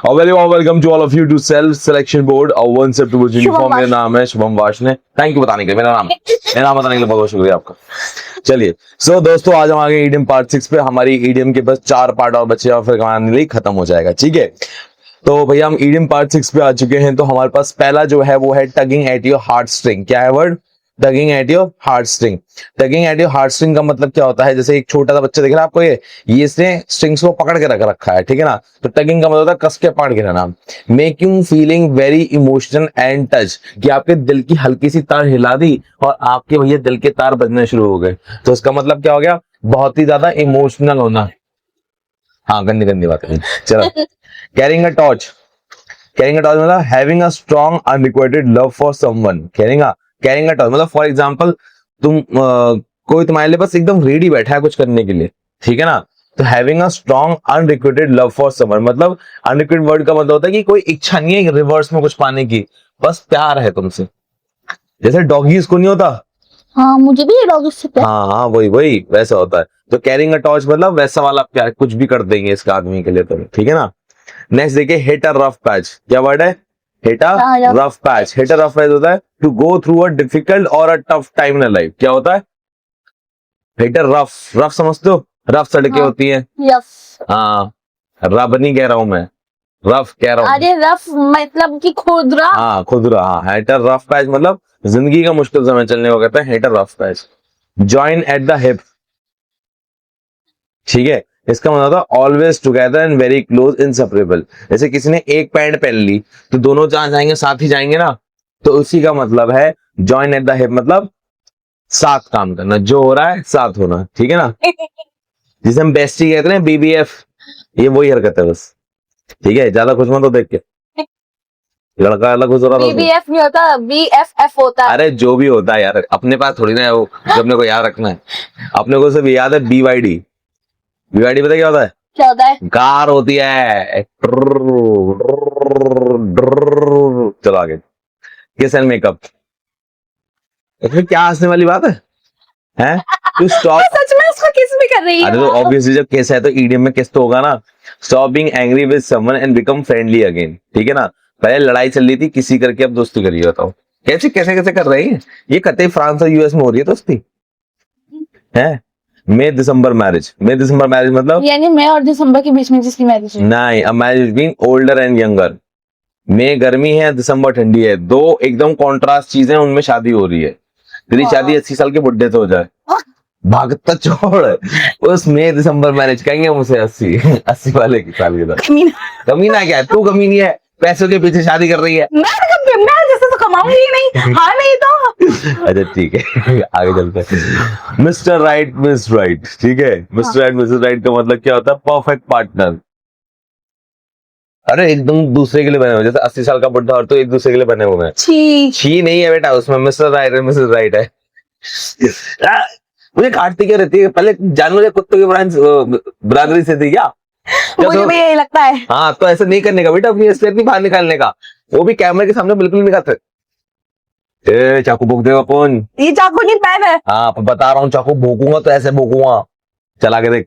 Welcome to all of you to self selection board और one step towards uniform. मेरा नाम है Shubham Washne. Thank you बताने के लिए। मेरा नाम बताने के लिए बहुत बहुत शुक्रिया आपका। चलिए सो दोस्तों, आज हम आ गए ईडीएम पार्ट 6 पे। हमारी ईडीएम के बस 4 पार्ट और बचे और फिर कहानी लिए खत्म हो जाएगा। ठीक है, तो भैया हम ईडीएम पार्ट 6 पे आ चुके हैं। तो हमारे पास पहला जो है वो है tugging at your heart string. क्या है word? Tugging at your heart string. Tugging at your heart string का मतलब क्या होता है? जैसे एक छोटा सा बच्चा दिख रहा है आपको, ये इसने स्ट्रिंग्स को पकड़ के रख रखा है, ठीक है ना। तो टगिंग का मतलब होता है कस के पकड़ के रहना। Making feeling very emotional and touch, कि आपके दिल की हल्की सी तार हिला दी और आपके भैया दिल के तार बजने शुरू हो गए। तो इसका मतलब क्या हो गया? बहुत ही ज्यादा इमोशनल होना। हाँ, गंदी गंदी बात है। चलो, carrying a torch. Carrying a torch मतलब having a strong unrequited love for someone. Carrying a torch मतलब फॉर एग्जांपल तुम कोई तुम्हारे लिए बस एकदम रेडी बैठा है कुछ करने के लिए, ठीक है ना। तो having a strong unrequited love for someone मतलब अनरिक्वाइटेड वर्ड का मतलब होता है कि कोई इच्छा नहीं है रिवर्स में कुछ पाने की, बस प्यार है तुमसे। जैसे डॉगीज को नहीं होता? हाँ, मुझे भी ये डॉगीज से प्यार। हाँ, वही वैसा होता है। तो कैरिंग अ टॉर्च मतलब वैसा वाला प्यार, कुछ भी कर देंगे इसका आदमी के लिए, तो ठीक है ना। नेक्स्ट देखिए, हिट अ रफ पैच। क्या वर्ड है? Hit a rough patch. Hit a rough patch होता है to go through a difficult और a tough time in life. क्या होता है? हिट अ रफ समझते हो? रफ सड़कें होती हैं। हाँ, रब नहीं कह रहा हूं मैं, रफ कह रहा हूं। अरे रफ मतलब कि खुरदरा। हाँ, खुदरा। हाँ, हिट अ रफ पैच मतलब जिंदगी का मुश्किल समय चलने को कहते हैं hit a rough patch. Join at the hip, ठीक है। इसका मतलब होता है always together and very close inseparable. जैसे किसी ने एक पैंट पहन ली तो दोनों जहां जाएंगे साथ ही जाएंगे ना, तो उसी का मतलब है जॉइन एट द हिप, मतलब साथ काम करना, जो हो रहा है साथ होना, ठीक है ना। जिसे हम बेस्टी कहते हैं, बीबीएफ, ये वही हरकत है बस, ठीक है। ज्यादा खुश मत हो देख के, लड़का अलग खुश हो रहा था उसमें। बीबीएफ नहीं होता, बीएफएफ होता है। अरे जो भी होता है यार, अपने पास थोड़ी ना है वो जो अपने को याद रखना है। अपने को सिर्फ याद है बीवाईडी। बीवाईडी पता क्या होता है? क्या होता है? कार होती है। चलो आगे, किस एंड मेकअप। इसमें क्या हंसने वाली बात है? हैं? To stop. सच में उसको किस भी कर रही है। अरे तो ऑब्वियसली जब किस है तो ईडीएम में किस तो होगा ना। Stop being angry with someone and become friendly again, ठीक है ना। पहले लड़ाई चल रही थी किसी करके, अब दोस्ती करिए। बताओ कैसे कैसे कैसे कर रही है ये? कतई फ्रांस और यूएस में हो रही है दोस्ती है। मई दिसंबर मैरिज। मई दिसंबर मैरिज मतलब यानी मई और दिसंबर के बीच में जिसकी मैरिज है। नहीं, a marriage being older and younger. मई गर्मी है, दिसंबर ठंडी है, दो एकदम कॉन्ट्रास्ट चीजें, उनमें शादी हो रही है। तेरी शादी 80 साल के बुढ़े से हो जाए, भागता छोड़। उस मई दिसंबर मैरिज कहेंगे मुझे 80 वाले की साल के साथ। कमीना क्या है? तू कमीनी है, पैसों के पीछे शादी कर रही है। मैं जैसे तो कमाऊंगी ही नहीं। हाँ नहीं तो। अच्छा ठीक है, आगे चलते हैं। मिस्टर राइट मिस राइट, ठीक है। मिस्टर राइट मिसेस राइट का मतलब क्या होता है? Perfect partner. अरे एकदम दूसरे के लिए बने हुए, जैसे 80 साल का बुढ़ा और तो एक दूसरे के लिए बने हुए हैं। छी नहीं है बेटा उसमें, मिस्टर राइट है मिसेस राइट है। मुझे काटती क्या रहती है? पहले जानवर या कुत्तों की बरादरी से थी क्या? मुझे भी यही लगता है। हाँ, तो ऐसा नहीं करने का बेटा, अपनी हैसियत नहीं बाहर निकालने का, वो भी कैमरे के सामने बिल्कुल नहीं करते। ए चाकू भोंक देगा कौन? ये चाकू नहीं पेन है। हाँ बता रहा हूँ, चाकू भोंकूंगा तो ऐसे भोंकूंगा। चला के देख।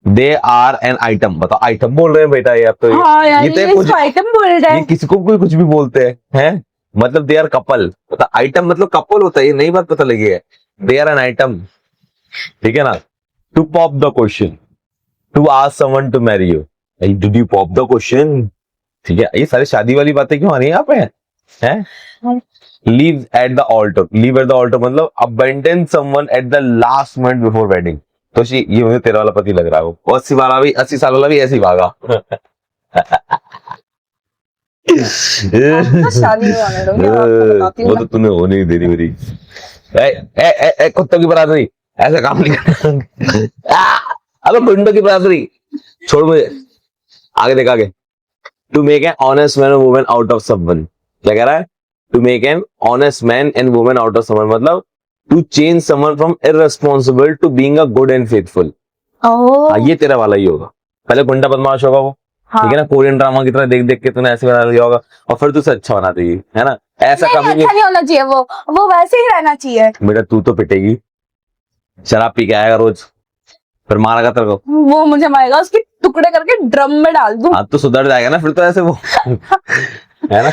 They are an item. बताओ, आइटम बोल रहे हैं बेटा ये आप तो। हाँ यार, ये तो ये कुछ आइटम बोल रहा है। ये किसी को कोई कुछ भी बोलते हैं मतलब दे आर कपल। पता आइटम मतलब कपल होता है, ये नई बात पता लगी है। दे आर एन आइटम, ठीक है ना। To pop the question, to ask someone to marry you. Did you pop the question? ठीक है, ये सारी शादी वाली बातें क्यों आ रही है यहाँ पे? हैं? Leave at the altar. Leave at the altar मतलब abandon someone at the last moment before wedding. तो ये मुझे तेरा वाला पति लग रहा है। वो 80 साल वाला भी ऐसे ही भागा। शादी में आने दो, मैं आपको बताती हूँ वो तो तूने होने ही देनी मेरी। कुत्तों की बरादरी ऐसा काम नहीं करना। अबे गुंडों की बरादरी छोड़ मुझे। आगे देख आगे। To make an honest man और वुमन आउट ऑफ समवन। क्या कह रहा है? To make an honest man and woman out of someone मतलब to change someone from irresponsible to being a good and faithful. हाँ, ये तेरा वाला ही होगा। पहले गुंडा बदमाश होगा वो, ठीक है ना, कोरियन ड्रामा की तरह देख देख के तूने ऐसे बना लिया होगा और फिर तुझसे अच्छा बना देगी, है ना। ऐसा कभी अच्छा नहीं होना चाहिए, वो वैसे ही रहना चाहिए। बेटा तू तो पिटेगी, शराब पी के आएगा रोज, फिर मारेगा तेरे को। वो मुझे मारेगा, उसकी टुकड़े करके ड्रम में डाल दूं। हाँ तो सुधर जाएगा ना फिर तो ऐसे वो है ना।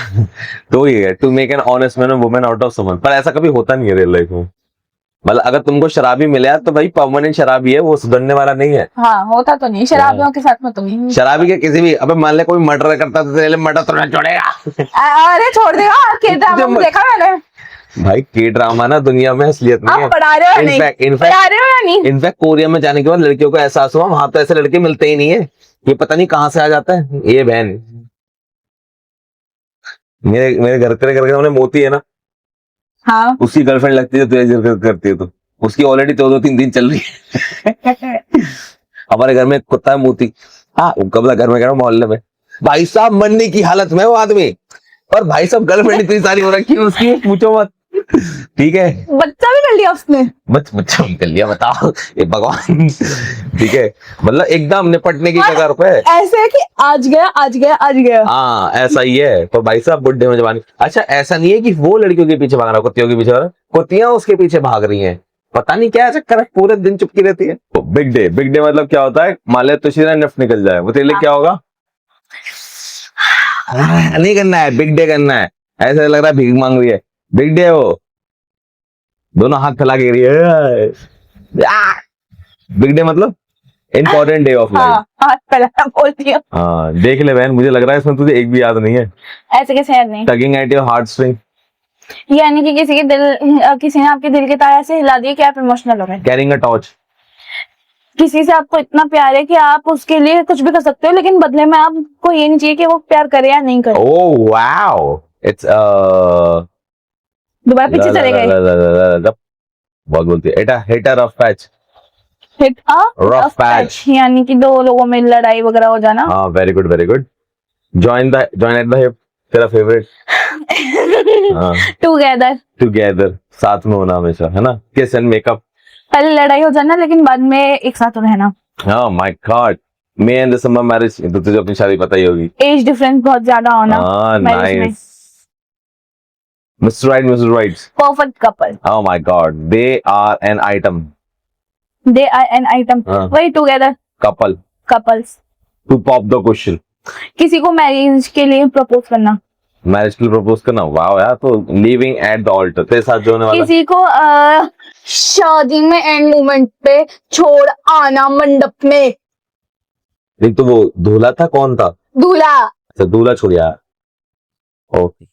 तो ये है to make an honest man woman out of someone, पर ऐसा कभी होता नहीं है रियल लाइफ में। मतलब अगर तुमको शराबी मिले तो भाई परमानेंट शराबी है, वो सुधरने वाला नहीं है। हाँ होता तो नहीं, शराबियों के साथ में तो नहीं। शराबी के किसी भी, अबे मान ले कोई मर्डर करता तो तेरे लिए मर्डर तो ना छोड़ेगा। अरे छोड़ देगा, के ड्रामा में देखा मैंने। भाई के ड्रामा ना दुनिया में असलियत नहीं है। आप पढ़ा रहे हो या नहीं? पढ़ा रहे हो या नहीं? इनफैक्ट कोरिया में जाने के बाद लड़कियों को एहसास हुआ वहां तो ऐसे लड़के मिलते ही नहीं है, ये पता नहीं कहाँ से आ जाता है ये बहन। मेरे घर तेरे घर के सामने मोती है ना, हाँ उसकी गर्लफ्रेंड लगती है, तुझे जिक्र करती है तो उसकी ऑलरेडी 2-2 3 दिन चल रही है। हमारे घर में एक कुत्ता है मोती, हाँ कब घर में कह रहा हूँ मोहल्ले में, भाई साहब मरने की हालत में वो आदमी, पर भाई साहब गर्लफ्रेंड इतनी सारी हो रखी है उसकी, पूछो मत। ठीक है, बच्चा भी कर लिया उसने। बच्चा कर लिया, बताओ ये भगवान। ठीक है, मतलब एकदम निपटने की कगार पे। ऐसे है कि आज गया आज गया आज गया। हाँ ऐसा ही है, पर भाई साहब बुढ़े में जवानी। अच्छा ऐसा नहीं है कि वो लड़कियों के पीछे भाग रहा है, कुत्तियों के पीछे भाग रहा है, कुत्तियां उसके पीछे भाग रही हैं, पता नहीं क्या चक्कर है, पूरे दिन चुपकी रहती है। बिग डे, बिग डे मतलब क्या होता है, मान ले तुझे नफ निकल जाए, वो तेरे लिए क्या होगा? नहीं करना है, बिग डे करना है। ऐसा लग रहा है भीख मांग रही है, बिग डे वो दोनों हाथ फैला के रही है। बिग डे मतलब इम्पोर्टेंट डे ऑफ लाइफ। हाँ पहला बोलती हूँ। हाँ देख ले बहन, मुझे लग रहा है इसमें तुझे एक भी याद नहीं है। ऐसे कैसे याद नहीं? Tugging at your heart string, यानी कि किसी ने आपके दिल के तार से हिला दिए कि आप इमोशनल हो गए। कैरिंग अ टॉर्च, किसी से आपको इतना प्यार है कि आप उसके लिए कुछ भी कर सकते हो, लेकिन बदले में आपको ये नहीं चाहिए कि वो प्यार करे या नहीं करे। ओह वाओ, इट्स दोबारा पीछे चले गए। बहुत बोलती है, hit a rough patch, hit a rough patch, यानी कि दो लोगों में लड़ाई वगैरह हो जाना। हाँ very good very good. Join at the hip, तेरा फेवरेट। हाँ टुगेदर, टुगेदर, साथ में होना हमेशा, है ना। किस एंड मेकअप, पहले लड़ाई हो जाना लेकिन बाद में एक साथ रहना। हाँ my God, may and December marriage, तो तुझे अपनी शादी पता ही होगी। एज डिफरेंस बहुत ज्यादा होना। हाँ nice, mister right mister right, perfect couple. Oh my god, they are an item, they are an item, वही together couple, couples. To pop the question, किसी को मैरिज के लिए प्रपोज करना। मैरिज के लिए प्रपोज करना, वाह यार, तो लिविंग एट द ऑल्टर, तेरे साथ जो होने वाला। किसी को शादी में एंड मोमेंट पे छोड़ आना मंडप में। देख तो वो दूल्हा था, कौन था? दूल्हा। अच्छा दूल्हा छोड़ यार, okay.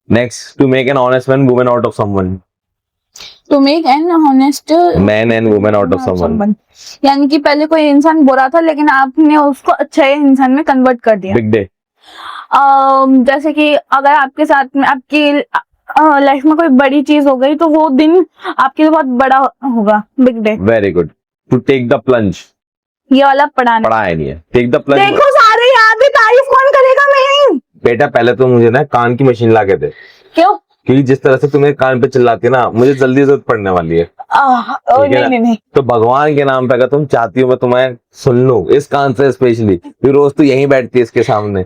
Next, to make an honest man woman out of someone, to make an honest man and woman out of someone, यानी कि पहले कोई इंसान बुरा था लेकिन आपने उसको अच्छे इंसान में कन्वर्ट कर दिया। बिग डे, जैसे कि अगर आपके साथ में आपकी लाइफ में कोई बड़ी चीज हो गई तो वो दिन आपके लिए बहुत बड़ा होगा। Big day. Very good. To take the plunge, ये वाला पढ़ाना पढ़ा है नहीं है, टेक द प्लंज। देखो सारे याद है, तारीफ कौन करेगा मेरी? बेटा पहले तो मुझे ना कान की मशीन ला के दे, क्यों? क्योंकि जिस तरह से तुम्हें कान पे चिल्लाती है ना, मुझे जल्दी जरूरत पड़ने वाली है। ठीक है ना? नहीं तो भगवान के नाम पे अगर तुम चाहती हो मैं तुम्हें सुन लूं इस कान से स्पेशली, फिर रोज तू यहीं बैठती है इसके सामने,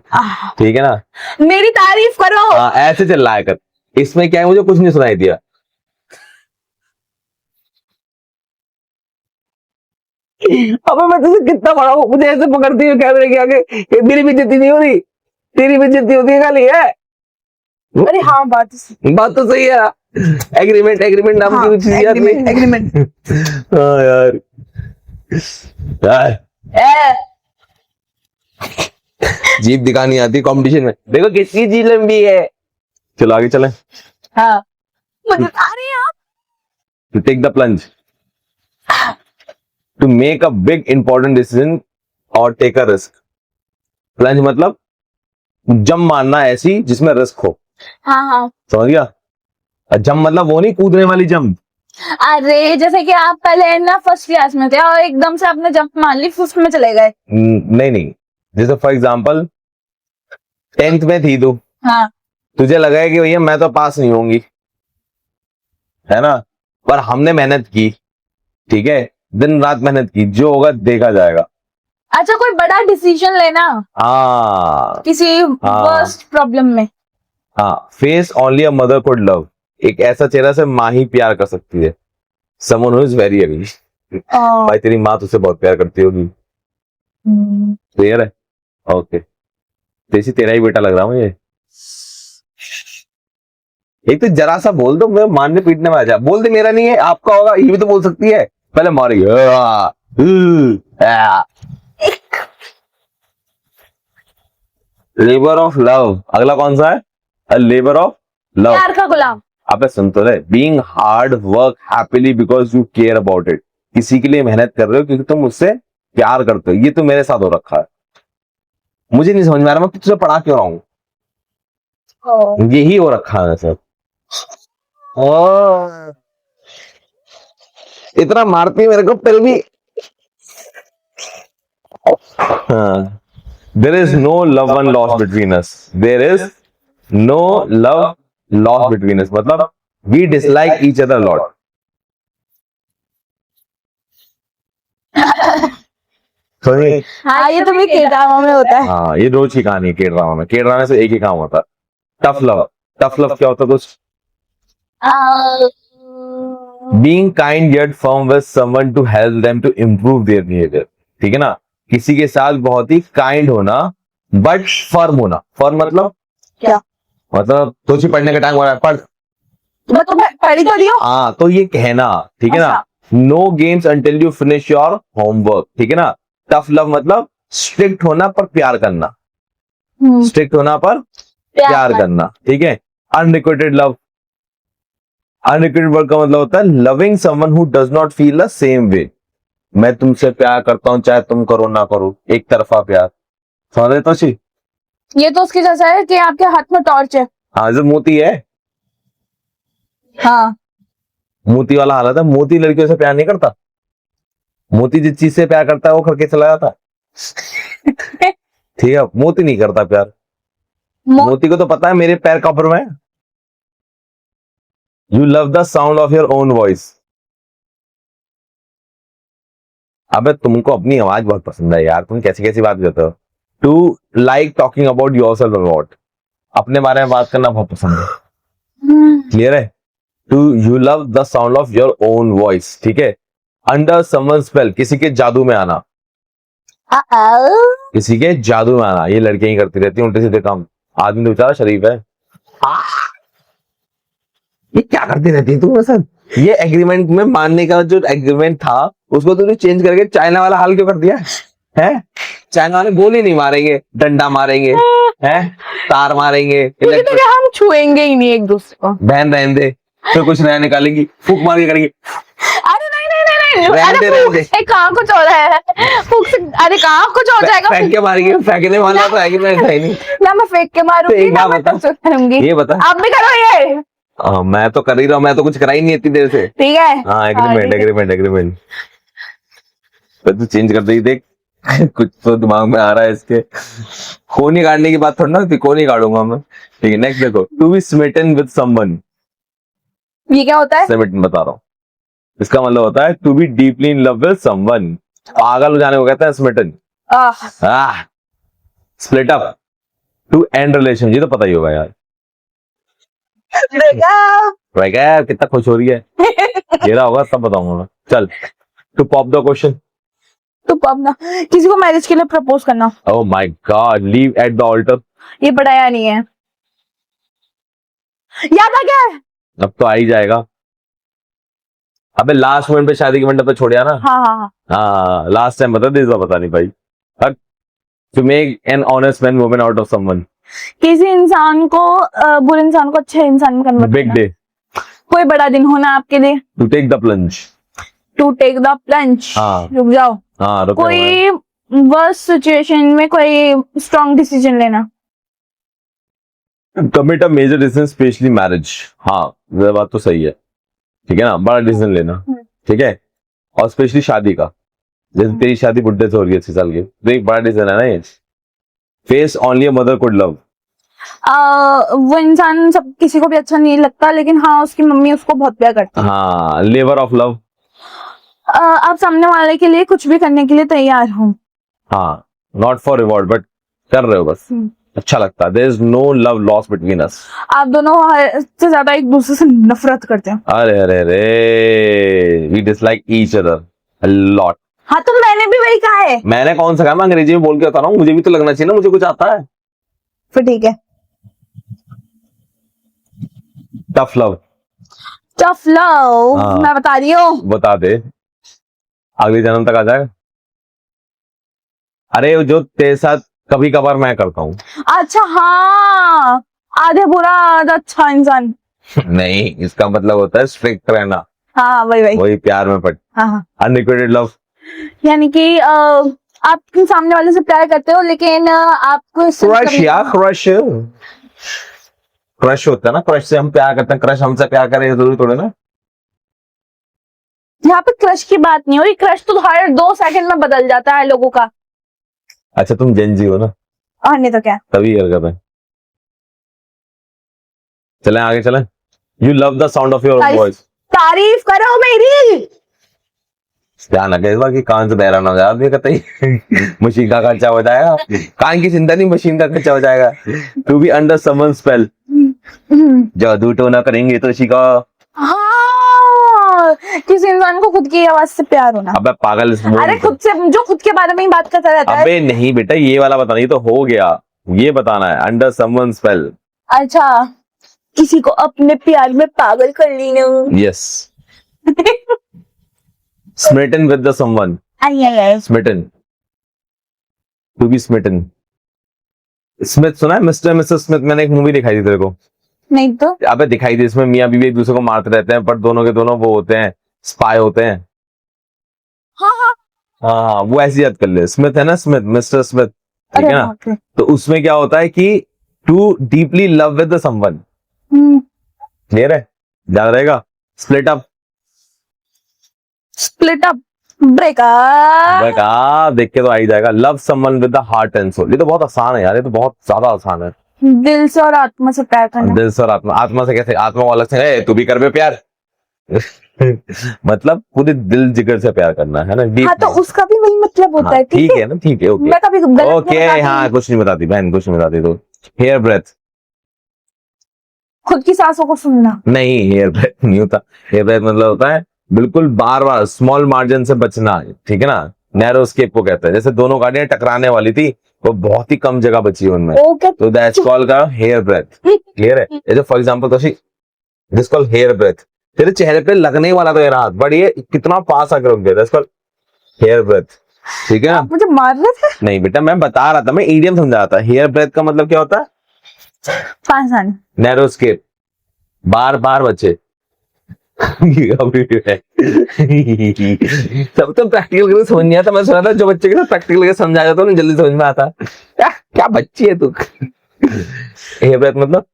ठीक है ना। मेरी तारीफ करो। हाँ ऐसे चिल्लाया कर, इसमें क्या है, मुझे कुछ नहीं सुनाई दिया। अबे मैं तुझे कितना बड़ा हूँ, मुझे ऐसे पकड़ती है कैमरे के आगे, मेरी बेइज्जती नहीं हो रही, तेरी बेइज्जती होती है खाली है। अरे हाँ बात तो सही है। एग्रीमेंट, एग्रीमेंट नाम की कुछ चीज आती है। एग्रीमेंट। हाँ यार जीप दिखानी आती कंपटीशन में, देखो किसकी जीप लंबी है। चलो आगे चलें। हाँ मुझे अरे यार to take the plunge, to make a big important decision और टेक अ रिस्क। प्लंज मतलब जंप मारना ऐसी जिसमें रिस्क हो। हाँ हाँ समझ गया? जंप मतलब वो नहीं कूदने वाली जंप। अरे जैसे कि आप पहले ना फर्स्ट क्लास में थे और एकदम से आपने जंप मार ली, फिफ्थ में चले गए। नहीं, जैसे फॉर एग्जांपल 10th में थी तू, हाँ तुझे लगा है कि भैया मैं तो पास नहीं होंगी, है ना, पर हमने मेहनत की, ठीक है, दिन रात मेहनत की, जो होगा देखा जाएगा। अच्छा कोई बड़ा डिसीजन लेना किसी वर्स्ट प्रॉब्लम में। हाँ, face only a mother could love, एक ऐसा चेहरा से माँ ही प्यार कर सकती है। Someone who is very ugly, भाई तेरी माँ तुझसे बहुत प्यार करती होगी, क्लियर है? ओके, तेजी तेरा ही बेटा लग रहा हूँ ये। एक तो जरा सा बोल दो, मैं मारने पीटने में आ जा। बोल दे मेरा नहीं है, आपका होगा, ये भी तो बोल सकती है। पहले मारेगी। लेबर ऑफ लव, अगला कौन सा है? Labour of love. प्यार का गुलाम। अबे सुन तो ले, being hard work happily because you care about it. किसी के लिए मेहनत कर रहे हो क्योंकि तुम उससे प्यार करते हो। ये तो मेरे साथ हो रखा है, मुझे नहीं समझ में आ रहा मैं तुझे पढ़ा क्यों रहा हूँ। यही हो रखा है सब। इतना मारती है मेरे को फिर भी। There is no love one lost between us. There is no love lost between us, मतलब we dislike each other lot. हाँ, ये तो भी K-ड्रामा में होता है। हाँ, ये रोज की कहानी है के-ड्रामा में। के-ड्रामा से एक ही काम होता है, टफ लव। टफ लव क्या होता है दोस्त? Being kind yet firm with someone to help them to improve their behavior। ठीक है ना, किसी के साथ बहुत ही काइंड होना बट फर्म होना। फर्म मतलब क्या? मतलब तुझे पढ़ने का टाइम हो रहा है, पढ़। मैं तो पढ़ी तो रही हूँ। हाँ, तो ये कहना, ठीक है ना। Know games until you finish your homework, ठीक है ना। टफ लव मतलब स्ट्रिक्ट होना पर प्यार करना। स्ट्रिक्ट होना पर प्यार करना, ठीक है। अनरिक्वेटेड लव, अनरिक्वेटेड वर्ड का मतलब होता है loving someone who does not feel the same way. मैं तुमसे प्यार करता हूं चाहे तुम करो ना करो, एक तरफा प्यार। समझ रहे तो? ये तो उसके जैसा है कि आपके हाथ में टॉर्च है। हाँ, जो मोती है। हाँ, मोती वाला हालत है। मोती लड़कियों से प्यार नहीं करता। मोती जिस चीज से प्यार करता है वो करके चला जाता है। ठीक है, मोती नहीं करता प्यार। मोती को तो पता है मेरे पैर कब्र में। You love the sound of your own voice. अबे तुमको अपनी आवाज बहुत पसंद है यार, तुम कैसी कैसी बात करते हो। To like talking about yourself about, अपने बारे में बात करना बहुत पसंद है। क्लियर है? To you love the sound of your own voice, ठीक है। अंडर समवन स्पेल, किसी के जादू में आना। किसी के जादू में आना, ये लड़कियां ही करती रहती है उल्टे सीधे काम। आदमी तो बेचारा शरीफ है। ये क्या करती रहती है तू? सर, ये एग्रीमेंट में मानने का जो एग्रीमेंट था उसको तूने चेंज करके चाइना वाला हाल क्यों कर दिया है? चाइना वाले गोली नहीं मारेंगे, डंडा मारेंगे, हैं, तार मारेंगे, तो हम छुएंगे ही नहीं एक दूसरे को। बहन रहने दे, तो कुछ नया निकालेंगी, फूक मार के करेंगी। अरे नहीं, रहने दे। कहाँ कुछ हो रहा है फूक से? अरे कहाँ कुछ हो जाएगा? फेंक के मारेंगे, फेंकने वाला तो एग्रीमेंट है नहीं ना, मैं फेंक के मारूंगी, एक ना बात मैं बता, करूंगी। ये बता। आप भी करो ये। मैं तो कर ही रहा हूँ, मैं तो कुछ करा ही नहीं इतनी देर से। ठीक है। हाँ, एग्रीमेंट। तू चेंज कर दी, देख कुछ तो दिमाग में आ रहा है इसके। कोनी काटने की बात थोड़ी ना, कोनी काटूंगा मैं। ठीक है, नेक्स्ट देखो। To be smitten with someone, ये क्या होता है? स्मिटन बता रहा हूँ, इसका मतलब होता है to be deeply in love with someone. पागल हो जाने को कहते हैं smitten. Split up, to end relation, ये तो पता ही होगा यार। ब्रेकअप, कितना खुश हो रही है। ये रहा होगा तब बताऊंगा मैं। चल, टू पॉप द क्वेश्चन। तो अब ना किसी को मैरिज के लिए प्रपोज करना। Oh my God, leave at the altar. ये पढ़ाया नहीं है, याद आ गया है। अब तो आ ही जाएगा। अबे लास्ट मोमेंट पे शादी के मंडप पे छोड़िया ना। हाँ, लास्ट टाइम बता दे, पता नहीं भाई। To make an honest man woman out of someone, किसी इंसान को बुरे इंसान को अच्छे इंसान में कन्वर्ट बिग करना। डे, कोई बड़ा दिन होना आपके लिए। To take the plunge, to take the plunge. हाँ। रुक जाओ। हाँ, रुको। कोई वर्स्ट सिचुएशन में कोई स्ट्रॉन्ग डिसीजन लेना। Commit a major decision specially marriage, हाँ ये बात तो सही है। ठीक है ना, बड़ा डिसीजन लेना, ठीक है। और स्पेशली शादी का, जैसे तेरी शादी बुढ़े से हो रही है 80 साल की, तो एक बड़ा डिसीजन है ना ये। Face only a mother could love, वो इंसान सब किसी को भी अच्छा नहीं लगता, लेकिन हाँ उसकी मम्मी उसको बहुत प्यार करती है। हाँ, लेबर ऑफ लव, आप सामने वाले के लिए कुछ भी करने के लिए तैयार हो। हाँ, नॉट फॉर रिवॉर्ड बट कर रहे हो बस, अच्छा लगता है। There is no love lost between us, आप दोनों से ज्यादा एक दूसरे से नफरत करते हैं। अरे we dislike each other a lot. हाँ तो मैंने भी वही कहा है। मैंने कौन सा कहा, मैं अंग्रेजी में बोल के बता रहा हूँ, मुझे भी तो लगना चाहिए ना, मुझे कुछ आता है। फिर ठीक है। Tough love. टफ लव, हाँ। मैं बता रही हूँ। बता दे, अगले जन्म तक आ जाएगा। अरे जो तेरे साथ कभी कभार मैं करता हूँ। अच्छा हाँ, आधे बुरा आधा अच्छा इंसान। नहीं, इसका मतलब होता है स्ट्रिक्ट रहना, हाँ वही वही। वही प्यार में पट। हाँ हाँ, अनरिक्वेटेड लव। यानी कि आप सामने वाले से प्यार करते हो लेकिन आपको इससे क्रश कभी- या क्रश, क्रश होता है ना, क्रश से हम प्यार करते हैं, क्रश हमसे प्यार करे जरूरी थोड़े ना। यहाँ पे क्रश की बात नहीं हो रही, क्रश तो हर 2 सेकंड में बदल जाता है लोगों का। अच्छा तुम जेनजी हो ना, और नहीं तो क्या। तभी हरकत है। चलें आगे चलें। You love the sound of your voice. तारीफ करो मेरी। ध्यान रखे इस बार की कान से बहरा ना हो जाए आदमी, कतई मशीन का खर्चा हो जाएगा। कान की चिंता नहीं, मशीन का खर्चा हो जाएगा। To be under someone spell, जादू टोना करेंगे तो शिका। हाँ, किसी इंसान को खुद की आवाज से प्यार होना। अबे पागल, अरे खुद से, जो खुद के बारे में ही बात करता रहता है। अबे नहीं बेटा, ये वाला बताना, ये तो हो गया, ये बताना है अंडर समवन स्पेल। अच्छा, किसी को अपने प्यार में पागल कर लेना। Yes. Smitten with the someone. I I I. Smitten, to be smitten. Smith सुना है, मिस्टर मिसेस स्मिथ? मैंने एक मूवी दिखाई थी तेरे को। नहीं तो अबे दिखाई थी, इसमें मियां बीवी एक दूसरे को मारते रहते हैं, पर दोनों के दोनों वो होते हैं, स्पाई होते हैं। हाँ हाँ। हाँ वो ऐसी याद कर ले, स्मिथ है ना, स्मिथ, मिस्टर स्मिथ, ठीक है ना। तो उसमें क्या होता है कि to deeply love with someone, clear है, याद रहेगा। Split up, split up, breakup, देख के तो आ ही जाएगा। Love someone with the heart and soul, ये तो बहुत आसान है यार, ये तो बहुत ज्यादा आसान है। दिल से और आत्मा से प्यार करना। दिल से और आत्मा, आत्मा से कैसे? आत्मा को अलग से है, तू भी कर बे प्यार। मतलब पूरे दिल जिगर से प्यार करना है ना, डीप। हाँ तो उसका भी वही मतलब होता है। ठीक है ना, ठीक है, ओके मैं कभी गलत नहीं ओके। बताती। हाँ कुछ नहीं बताती बहन, कुछ नहीं बताती। तो हेयर ब्रेथ, खुद की सांसों को सुनना। नहीं हेयर ब्रेथ नहीं होता। हेयर ब्रेथ मतलब होता है बिल्कुल बार बार स्मॉल मार्जिन से बचना, ठीक है ना। नैरो स्केप को कहते हैं, जैसे दोनों गाड़ियां टकराने वाली थी, वो बहुत ही कम जगह बची उनमें, ओके, तो दैट्स कॉल्ड का हेयर ब्रेथ, क्लियर है। जैसे for example Toshi, this called hair breadth. तेरे चेहरे पे लगने वाला तो ये रात, बट ये कितना पास आकर रुक गया, दैट्स कॉल्ड हेयर ब्रेथ, ठीक है ना। आप मुझे मार रहे थे। नहीं बेटा, मैं बता रहा था, मैं ईडियम समझा रहा था। हेयर ब्रेथ का मतलब क्या होता है? पासान। नैरो स्केप, बार बार बचे। सब तो प्रैक्टिकल करके समझ नहीं आता, मैं सुना था जो बच्चे के साथ प्रैक्टिकल करके समझा जाता है जल्दी समझ में आता। क्या बच्ची है तू। हेयर ब्रेथ मतलब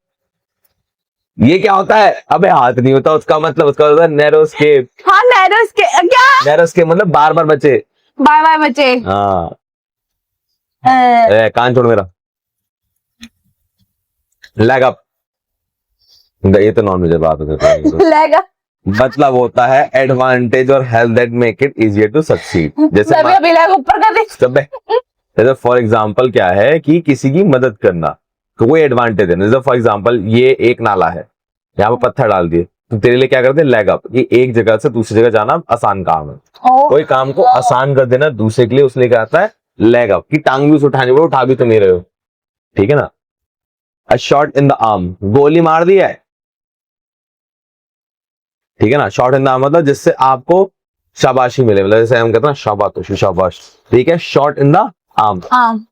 ये क्या होता है? अबे हाथ नहीं होता उसका मतलब, उसका होता है नैरो स्केप। हाँ नैरो स्केप, क्या? नैरो स्केप मतलब बार बार बचे। बाय बाय बचे। हाँ अ, कान छोड़ मेरा। लैग अप, ये तो नॉन मेजर बात है। लेगा। मतलब होता है एडवांटेज और help that make it easier to succeed. जैसे मैं अभी लेग ऊपर कर दे। जैसे फॉर एग्जांपल क्या है कि किसी की मदद करना, तो वो एडवांटेज है। जैसे फॉर एग्जांपल ये एक नाला है, यहाँ पे पत्थर डाल दिए, तो तेरे लिए क्या करते हैं? लेग अप, ये एक जगह से दूसरी जगह जाना आसान काम है। कोई काम को आसान कर देना दूसरे के लिए, उसलिए क्या आता है? Leg up. की टांग भी उठाने वो उठा भी तो नहीं रहे हो, ठीक है ना। A shot in the arm, गोली मार दी है, ठीक है ना। शॉट इन द आर्म मतलब जिससे आपको शाबाशी मिले, मतलब जैसे हम कहते हैं शाबाश शाबाश, ठीक है। शॉट इन द आर्म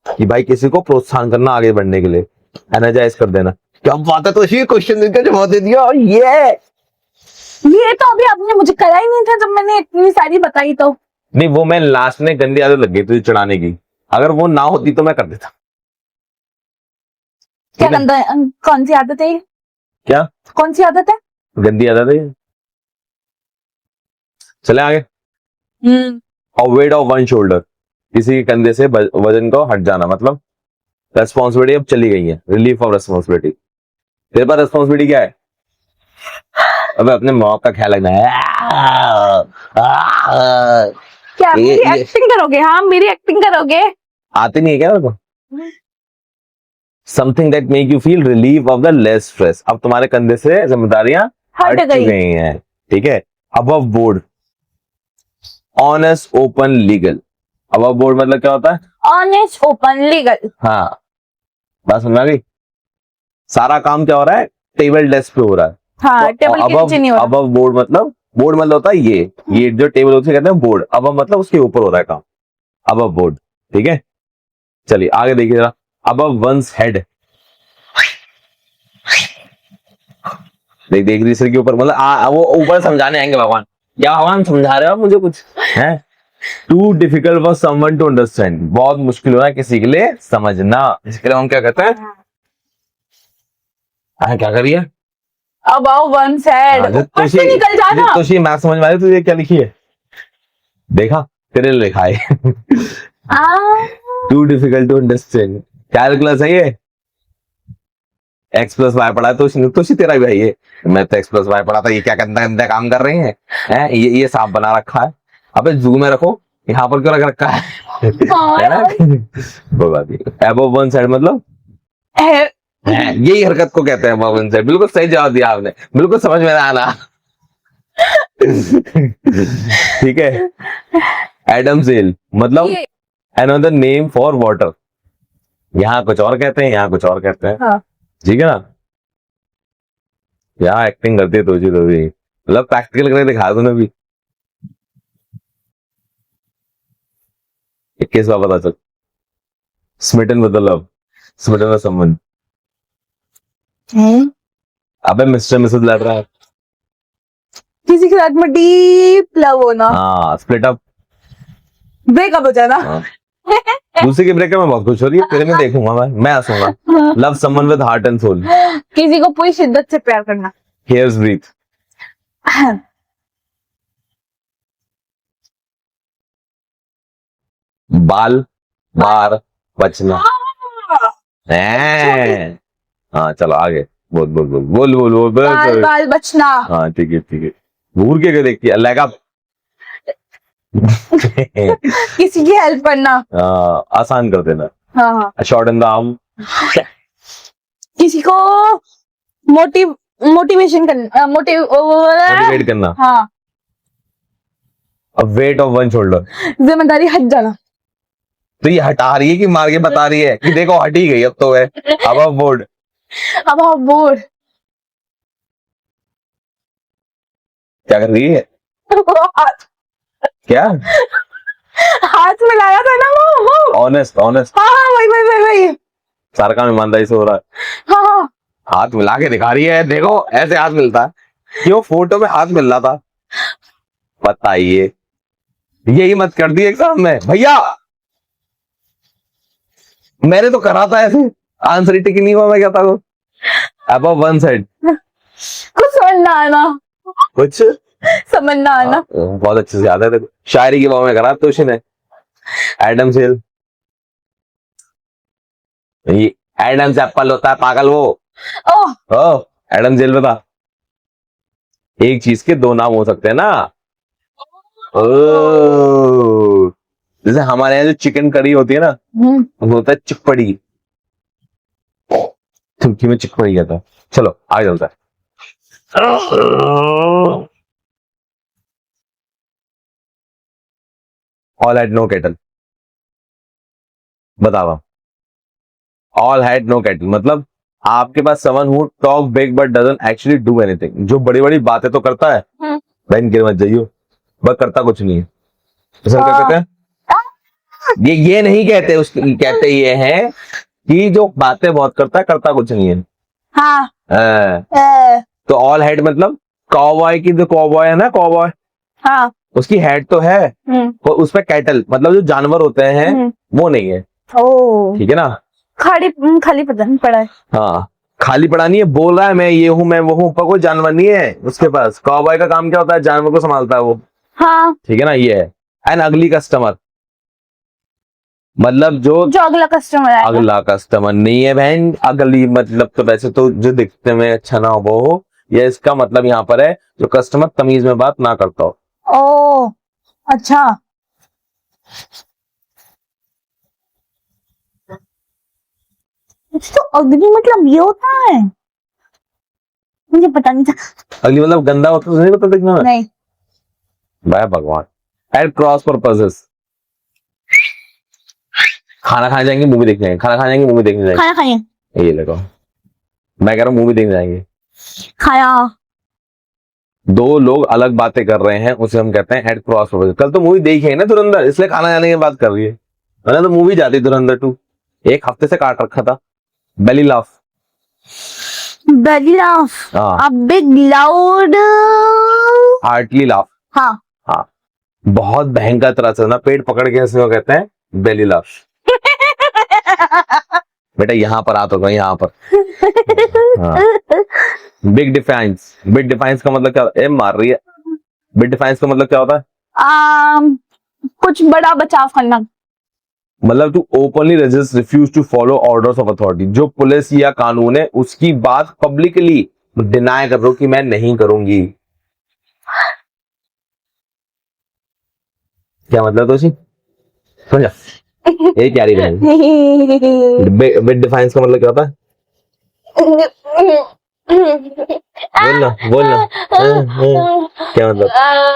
कि भाई किसी को प्रोत्साहन करना आगे बढ़ने के लिए, एनर्जाइज कर देना। क्या बात है, तो इसी क्वेश्चन का जवाब दे दिया। ये तो अभी आपने मुझे करा ही नहीं था जब मैंने इतनी सारी बताई तो। नहीं, वो मैं लास्ट में गंदी आदत लग गई तुझे चढ़ाने की, अगर वो ना होती तो मैं कर देता। क्या गंदा, कौन सी आदत है? क्या कौन सी आदत है? गंदी आदत है? चले आगे। वेट ऑफ वन शोल्डर, किसी के कंधे से वजन को हट जाना, मतलब रेस्पॉन्सिबिलिटी अब चली गई है, रिलीफ ऑफ रेस्पॉन्सिबिलिटी। तेरे पास रेस्पॉन्सिबिलिटी क्या है? अब अपने मौत का ख्याल रखना है। क्या मेरी एक्टिंग करोगे? हाँ मेरी एक्टिंग करोगे। आती नहीं है क्या मेरे को? Something that make you feel relief of the less stress, अब तुम्हारे कंधे से जिम्मेदारियां हट गई हैं, ठीक है। Above board, honest open legal. अब बोर्ड मतलब क्या होता है? Honest open legal. हाँ, बात समझ आ गई? सारा काम क्या हो रहा है? टेबल डेस्क पे हो रहा है। हाँ, टेबल के नीचे नहीं हो रहा। अब बोर्ड मतलब होता है ये जो टेबल उसे कहते हैं बोर्ड। अब मतलब उसके ऊपर हो रहा है काम। अब बोर्ड, ठीक है। चलिए आगे देखिए जरा। अब वंस हेड, देख रही सर के ऊपर, मतलब वो ऊपर समझाने आएंगे भगवान। क्या भगवान समझा रहे हो आप मुझे कुछ है? Too difficult for someone to understand, बहुत मुश्किल हो रहा है किसी के लिए समझना। इसके लिए हम क्या कहते हैं? क्या करिए? अबाउ वन साइड, ऊपर से निकल जाना। तो ये मैथ समझ में आ रही, तुझे क्या लिखी है? देखा, तेरे लिए लिखा है। Too difficult to understand, calculus है ये। एक्स प्लस वाई पढ़ा तो तेरा भी है ये। मैं तो एक्स प्लस वाई पढ़ा था, ये क्या गंदा गंदा काम कर रहे हैं? ये सांप बना रखा है। अबे जू में रखो, यहाँ पर क्यों रख रखा है? है ना? कोई बात नहीं। अबव वन साइड मतलब यही हरकत को कहते हैं अबव वन साइड। बिल्कुल सही जवाब दिया आपने, बिल्कुल समझ में आना। ठीक है। एडम सेल मतलब अनदर नेम फॉर वाटर। यहाँ कुछ और कहते हैं, यहाँ कुछ और कहते हैं। हाँ। ठीक है ना? क्या एक्टिंग करती है तो भी, मतलब प्रैक्टिकल करके दिखा दूं भी। 21 बार पता चल। Smitten with love, smitten with someone. अबे मिस्टर मिसेस लड़ रहा है। किसी के साथ में डीप लव होना। हाँ, स्प्लिट अप, ब्रेकअप हो जाना। हाँ। दूसरे के ब्रेकअप में बहुत खुश हो रही है, तेरे में देखूंगा मैं हंसूंगा। Love someone with heart and soul, किसी को पूरी शिद्दत से प्यार करना। हेयर्स ब्रीथ, बाल बार बचना। हाँ चलो आगे, बोल बोल बोल बोल बोल बोल बाल बाल बचना। हाँ ठीक है ठीक है। घूर के देखती है लेग अप। किसी की हेल्प करना। आसान कर देना। हाँ। शॉर्ट इन द आर्म, किसी को मोटिवेशन करना, मोटिवेट करना। हाँ। वेट ऑफ वन शोल्डर, जिम्मेदारी हट जाना। तो ये हटा रही है कि मार के बता रही है कि देखो हट ही गई अब तो है। अब बोर्ड, अब बोर्ड क्या कर रही है? क्या हाथ में लाया था ना वो ऑनेस्ट ऑनेस्ट। हाँ वही सारा काम ईमानदारी से हो रहा है। हाँ। हाथ मिला के दिखा रही है, देखो ऐसे हाथ मिलता है। क्यों फोटो में हाथ मिल रहा था? बताइए, यही मत कर दी एग्जाम में भैया। मैंने तो करा था ऐसे, आंसर ही टिक नहीं हुआ। मैं क्या था वो अबव वन साइड, कुछ समझना आना, कुछ समझना आना। बहुत अच्छे से याद है देखो। शायरी की बात में करा तो उसने। एडम सेल, ये एडम से एप्पल होता है पागल वो। ओ एडम जेल बता, एक चीज के दो नाम हो सकते हैं ना। ओ जैसे हमारे यहाँ जो चिकन करी होती है ना, वो होता है चिकपड़ी। तुर्की में चिकपड़ी कहता है। चलो आगे चलता है। ऑल हैड नो केटल, बताओ। ऑल हैड नो केटल मतलब आपके पास someone who talk big but doesn't actually do anything, जो बड़ी बड़ी बातें तो करता है, बहन गिर मत जाइयो, बस करता कुछ नहीं है। तो सर क्या कहते हैं? ये नहीं कहते, उसकी कहते ये हैं कि जो बातें बहुत करता है करता कुछ नहीं है। हाँ। तो ऑल हेड मतलब कॉबॉय की, जो कॉबॉय है ना, कॉबॉय, हाँ। उसकी हेड तो है, और उस पे कैटल मतलब जो जानवर होते हैं वो नहीं है। ठीक है ना? खाली पड़ा है। हाँ खाली पड़ा नहीं है, बोल रहा है मैं ये हूँ मैं वो हूँ, पर कोई जानवर नहीं है उसके पास। कॉबॉय का काम क्या होता है? जानवर को संभालता है वो। हाँ। ठीक है ना? ये है। एन अगली कस्टमर मतलब जो अगला कस्टमर है। अगला कस्टमर नहीं है बहन। अगली मतलब तो वैसे तो जो दिखने में अच्छा ना हो वो हो, या इसका मतलब यहाँ पर है जो कस्टमर तमीज में बात ना करता हो। ओ अच्छा। तो अग्नि मतलब ये होता है, मुझे पता नहीं था। अगली मतलब गंदा होता तो नहीं पता दिखने में? नहीं भाई भगवान, एट क्रॉस पर्पसेस। खाना खाने जाएंगे, मूवी देखने जाएंगे, खाना खाने जाएंगे, मूवी देखने जाएंगे। खाना खाएं। ये देखो, मैं कह रहा हूँ मूवी देखने जाएंगे। खाया। दो लोग अलग बातें कर रहे हैं, उसे हम कहते हैं एट क्रॉस पर्पसेस। कल तो मूवी देखी है ना धुरंधर, इसलिए खाना जाने की बात कर रही है, वरना तो मूवी जाती धुरंधर 2। एक हफ्ते से काट रखा था। Belly laugh. Belly laugh. हाँ। A big loud. Hearty laugh. हाँ। हाँ, बहुत भयंकर तरह से ना पेट पकड़ के हंसने को कहते हैं बेली लाफ। बेटा यहाँ पर आ तो यहाँ पर। हाँ। Big defines. बिग डिफाइंस का मतलब क्या? एम मार रही है। बिग डिफाइंस का मतलब क्या होता है? कुछ बड़ा बचाव करना। मतलब to openly resist, refuse to follow orders of authority. जो पुलिस या कानून है उसकी बात पब्लिकली डिनाई कर रहे हो कि मैं नहीं करूंगी। क्या मतलब दोषी? समझा? ये प्यारी बहन। बिग डिफाइंस का मतलब क्या होता है? बोलना बोलना। क्या मतलब?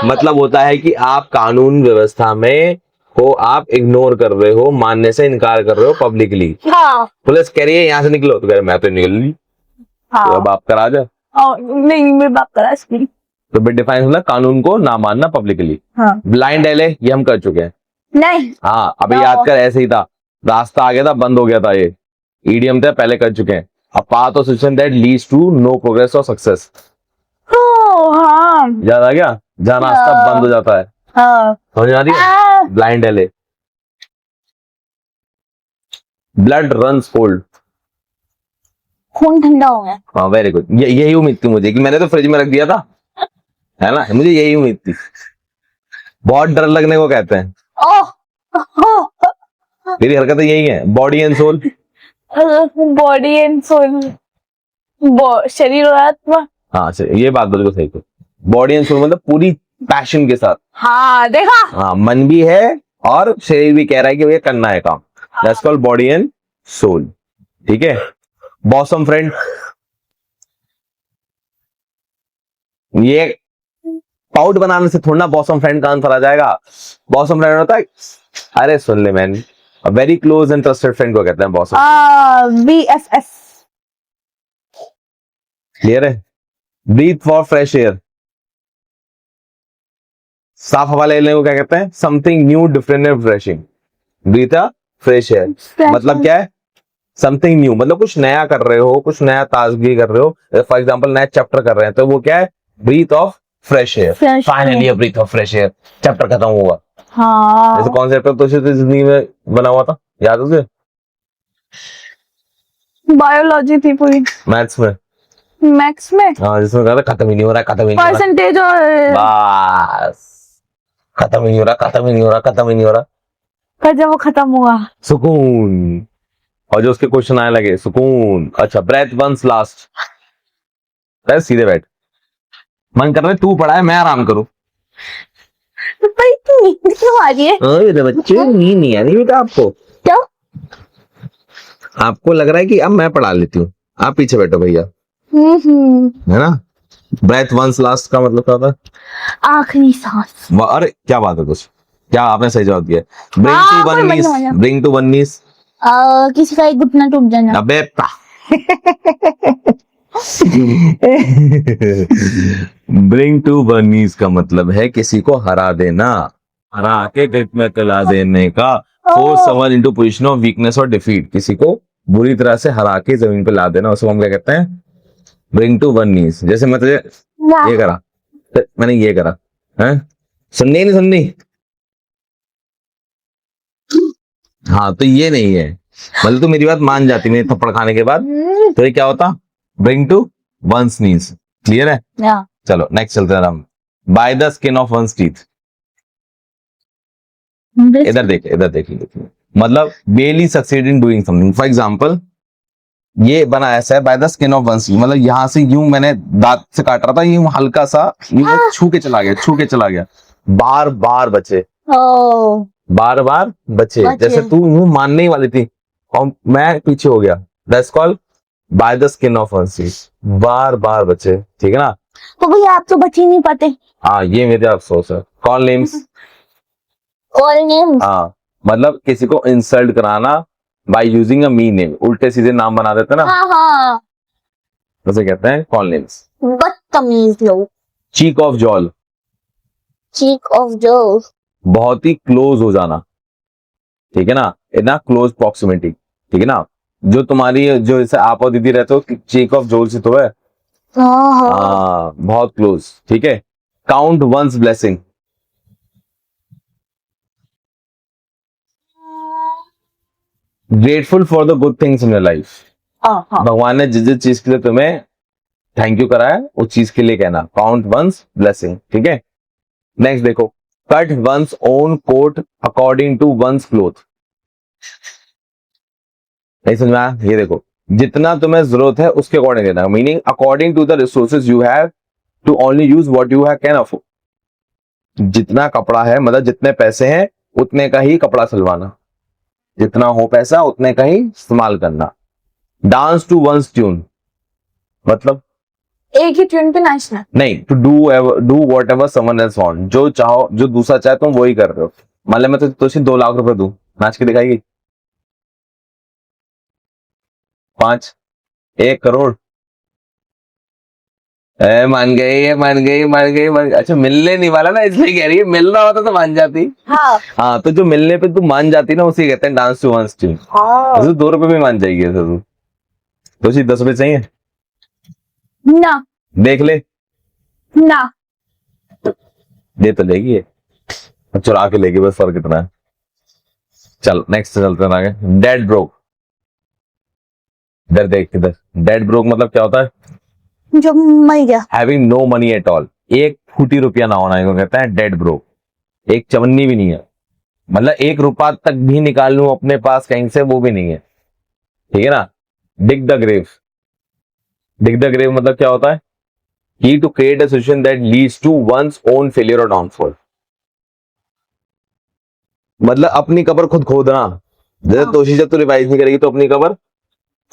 मतलब होता है कि आप कानून व्यवस्था में को आप इग्नोर कर रहे हो, मानने से इनकार कर रहे हो पब्लिकली। हाँ। पुलिस कह रही है यहाँ से निकलो, तो कह रहे मैं तो निकल ली। हाँ। तो अब आप करा जा। नहीं, मेरे बाप करा इसकी। तो बिग डिफाइंस मतलब कानून को ना मानना पब्लिकली। हाँ। ब्लाइंड एले ये हम कर चुके हैं। नहीं। हाँ, अभी याद कर, ऐसे ही था, रास्ता आ गया था, बंद हो गया था, ये ईडीएम थे, पहले कर चुके हैं। A path or situation that leads to no progress or success। हाँ। याद आ गया? जहाँ रास्ता बंद हो जाता है। हाँ। समझ आ रही है? ब्लाइंड एले। Blood runs cold. खून ठंडा हो गया। हाँ, वेरी गुड। यही उम्मीद थी मुझे कि मैंने तो फ्रिज में रख दिया था, है ना? मुझे यही उम्मीद थी। बहुत डर लगने को कहते हैं। मेरी हरकतें यही है। Body and soul. Body and soul, शरीर और आत्मा। हाँ, ये बात बिल्कुल सही थी। बॉडी एंड सोल मतलब पूरी पैशन के साथ। हाँ, देखा? हाँ, मन भी है और शरीर भी कह रहा है कि भैया करना है काम। That's called body and soul. ठीक है। बॉसम फ्रेंड, ये पाउट बनाने से थोड़ा ना बॉसम फ्रेंड का आंसर आ जाएगा। बॉसम फ्रेंड होता है, अरे सुन ले man, very close and trusted friend को कहते हैं बॉसम। BFF। क्लियर है? ब्रीथ फॉर फ्रेश एयर, साफ हवा लेने को क्या कहते हैं? Something new, different and refreshing. Breath fresh air मतलब क्या है? समथिंग न्यू, मतलब कुछ नया कर रहे हो, कुछ नया ताजगी कर रहे हो। फॉर एग्जांपल नया चैप्टर कर रहे हैं, तो वो क्या है? Breath of fresh air. Finally breath of fresh air, chapter खत्म हुआ। हाँ। जैसे कौन सा चैप्टर तो जिंदगी में बना हुआ था, याद है तुझे? बायोलॉजी थी पूरी। मैथ्स में। मैथ्स में। हाँ, जिसमें कहा था खत्म ही नहीं हो रहा, खत्म ही नहीं हो रहा। परसेंटेज और बस खत्म ही नहीं हो रहा, खत्म ही नहीं हो रहा, खत्म ही नहीं हो रहा। पर जब वो खत्म हुआ, सुकून। और जो उसके क्वेश्चन आने लगे, सुकून। अच्छा, ब्रेथ वंस लास्ट। सीधे बैठ, मन कर रहा है तू पढ़ा है, मैं आराम करूं। भाई तू नींद क्यों आ रही है? मेरे बच्चे, नींद नहीं आ रही बेटा आपको? क्या? आपको लग रहा है कि अब मैं पढ़ा लेती हूँ, आप पीछे बैठो भैया, है ना? ब्रेथ वंस लास्ट का मतलब क्या होता है? आखिरी सांस। अरे क्या बात है कुछ, क्या आपने सही जवाब दिया। Bring to one knees, bring to one knees. किसी का एक घुटना टूट जाना। अबे ब्रिंग टू वन नीस का मतलब है किसी को हरा देना, हरा के ग्रिप में कला देने का। Force someone into position of weakness और डिफीट, किसी को बुरी तरह से हरा के जमीन पे ला देना, उसको हम क्या कहते हैं? ब्रिंग टू वन नीस। जैसे मैं तुझे ये करा, मैंने ये करा, है सुननी नहीं सुननी? हाँ, तो ये नहीं है, मतलब तू मेरी बात मान जाती मेरे थप्पड़ खाने के बाद, तो ये क्या होता? Bring to one knees. Clear है? चलो नेक्स्ट चलते हैं हम। By the skin of one teeth. इधर देख, इधर देख, मतलब barely succeed in doing something. For example ये बना ऐसा है, by the skin of one teeth, मतलब यहां से यूं मैंने दांत से काट रहा था, यूं हल्का सा यूं छू के चला गया, छू के चला गया, बार बार बचे, बार बार बचे। जैसे तू यूं मानने ही वाली थी और मैं पीछे हो गया, that's called by the skin of one teeth, बार बार बचे। ठीक है ना? तो भैया आप तो बच ही नहीं पाते। हाँ, ये मेरे अफसोस है। Call names. Call name. हाँ, मतलब किसी को इंसल्ट कराना by using a mean name, उल्टे सीधे नाम बना देते ना, हाँ हाँ, उसे कहते हैं कॉल नेम्स। बदतमीज लोग। चीक ऑफ जॉल, चीक ऑफ जो। बहुत ही क्लोज हो जाना, ठीक है ना, इतना क्लोज प्रॉक्सिमिटी, ठीक है ना, जो तुम्हारी जो जैसे आप और दीदी रहते हो, चीक ऑफ जॉल से तो है, हाँ हाँ, हाँ बहुत क्लोज, ठीक है। Count one's blessing, grateful for the good things in your life, हाँ हाँ, भगवान ने जिस जिस चीज के लिए तुम्हें थैंक यू करा है उस चीज के लिए कहना, काउंट वंस ब्लेसिंग, ठीक है। नेक्स्ट देखो, cut one's own coat according to one's cloth, नहीं समझ में आया? ये देखो, जितना तुम्हें जरूरत है उसके अकॉर्डिंग देना, meaning according to the resources you have to only use what you have can afford. जितना कपड़ा है, मतलब जितने पैसे हैं उतने का ही कपड़ा सिलवाना, जितना हो पैसा उतने का ही इस्तेमाल करना। डांस टू वंस ट्यून, मतलब एक ही ट्यून पे नाचना। नहीं, to do whatever someone else want, जो चाहो, जो दूसरा चाहे तुम वही कर रहे हो। मान लो मैं तो 2 लाख रुपए दूं, नाच के दिखाएगी? 5, 1 करोड़, मान गई, मान गई, मान गई, मान गई। अच्छा, मिलने नहीं वाला ना, इसलिए कह रही है, मिल रहा होता तो मान जाती। हाँ हाँ, तो जो मिलने पे तू मान जाती ना, उसी कहते हैं डांस टू वंस ट्यून। हाँ, तो 2 रुपए में मान जाएगी ऐसे तो 10 रुपए चाहिए, ना देख ले, ना, दे तो लेगी ये, अब चुरा के लेगी, बस फर्क इतना है। चल नेक्स्ट चलते हैं आगे। डेड ब्रोक, इधर देख, इधर डेड ब्रोक मतलब क्या होता है? जो मर गया। Having no money at all, एक फूटी रुपया ना होना, इनको कहते हैं डेड ब्रोक। एक चवन्नी भी नहीं है, मतलब 1 रुपया तक भी निकाल लूं अपने पास कहीं से, वो भी नहीं है, ठीक है ना। Dig the grave, dig the grave मतलब क्या होता है? He to create a situation that leads to one's own failure और डाउनफॉल, मतलब अपनी कबर खुद खोदना। जैसे हाँ। तोशी जब तू रिवाइज नहीं करेगी तो अपनी कबर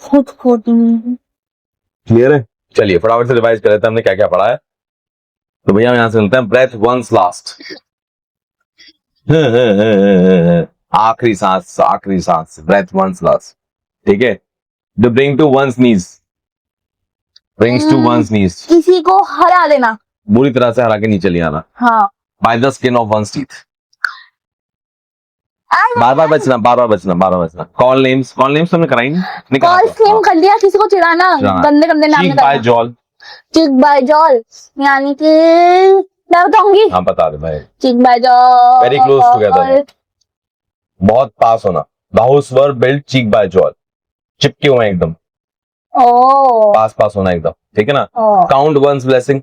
खुद खोदनी। क्लियर है। चलिए फटाफट से रिवाइज कर लेते हैं हमने क्या क्या पढ़ा है। तो भैया यहां से मिलते हैं, ब्रेथ वंस लास्ट, आखिरी सांस, आखिरी सांस, ब्रेथ वंस लास्ट, ठीक है। To bring to one's knees, brings to one's knees, किसी को हरा देना। बुरी तरह से हरा के नीचे ले आना। हाँ, by the skin of one's teeth, बार बार बचना, बार बार बचना, बार बार बचना। कॉल नेम्स, कॉल नेम्स हमने कराई नहीं, कॉल नेम कर लिया, किसी को चिढ़ाना, गंदे गंदे नाम चीक बाय जॉल, चिक बाय जॉल, यानी कि मैं बताऊंगी। हाँ बता दे भाई। Cheek by jowl, very close together, बहुत पास होना। The house were built cheek by jowl, चिपके हुए एकदम, ओ पास पास होना एकदम, ठीक है ना। Count one's blessing,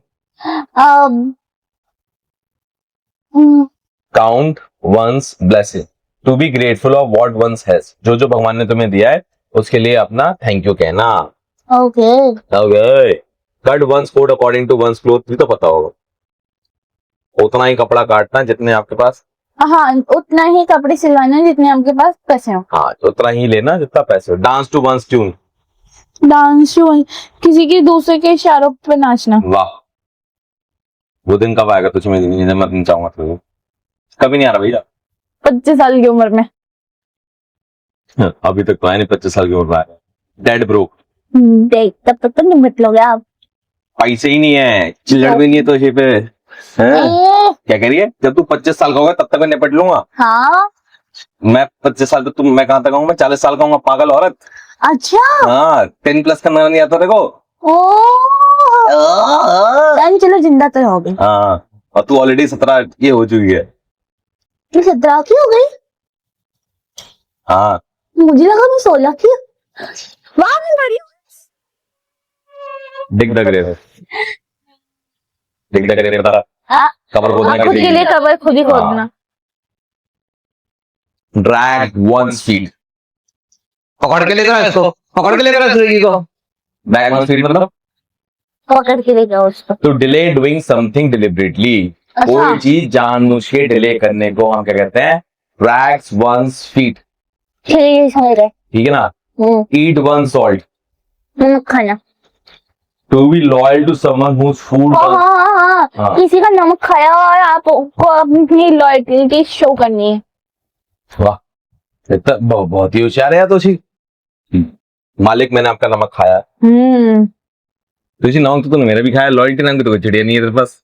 count one's blessing, to be grateful of what one's has, जो जो भगवान ने तुम्हें दिया है उसके लिए अपना थैंक यू कहना। Okay, okay. Cut one's coat according to one's cloth, भी तो पता होगा, उतना ही कपड़ा काटना जितने आपके पास, हाँ उतना ही कपड़े सिलवाना जितने आपके पास पैसे हो। हाँ उतना ही लेना जितना पैसे हो। Dance to one's tune, dance किसी की दूसरे के इशारों पे नाचना। वाह, वो दिन कब आएगा तुझे, मैं चाहूंगा तो कभी नहीं आ रहा भैया। 25 साल की उम्र में। अभी तक तो है नहीं 25 साल की उम्र में। डेड ब्रोक, देख तब तक तो निपट लोगे आप। पैसे ही नहीं है, चिल्लड़ भी नहीं है तो इसी पे क्या कह रही है? जब तू 25 साल का होगा तब तक मैं निपट लूंगा। हाँ मैं 25 साल तक मैं कहां तक आऊंगा? मैं 40 साल का हूँ, पागल औरत। अच्छा, हाँ 10+ का नंबर नहीं आता देखो। चलो जिंदा तो हो गई। हाँ, और तू ऑलरेडी 17 ये हो चुकी है। 17 की हो गई? हाँ मुझे लगा मैं 16 की। वाह मैं बड़ी हूँ। Dig the grave, dig the grave बता, हाँ, कबर खोदना खुद के लिए कबर खुद ही खोदना। ड्रैग वंस फीट, पकड़ के लेकर इसको, पकड़ के लेकर लड़की को। ड्रैग वंस फीट मतलब पकड़ के ले जाओ उसको। To delay doing something deliberately, कोई चीज जानबूझ के डिले करने को हम क्या कहते हैं? ड्रैग्स वंस फीट, समझ रहे। ठीक है ना। ईट वन सॉल्ट, खाना। To be loyal to someone whose food, हाँ। किसी का नमक खाया और आपको अपनी लॉयल्टी शो करनी है। वाह, इतना बहुत ही होशियार है यार तोशी। मालिक मैंने आपका नमक खाया। तोशी नमक तो तूने मेरा भी खाया, लॉयल्टी नाम की तो कोई चिड़िया नहीं है तेरे पास।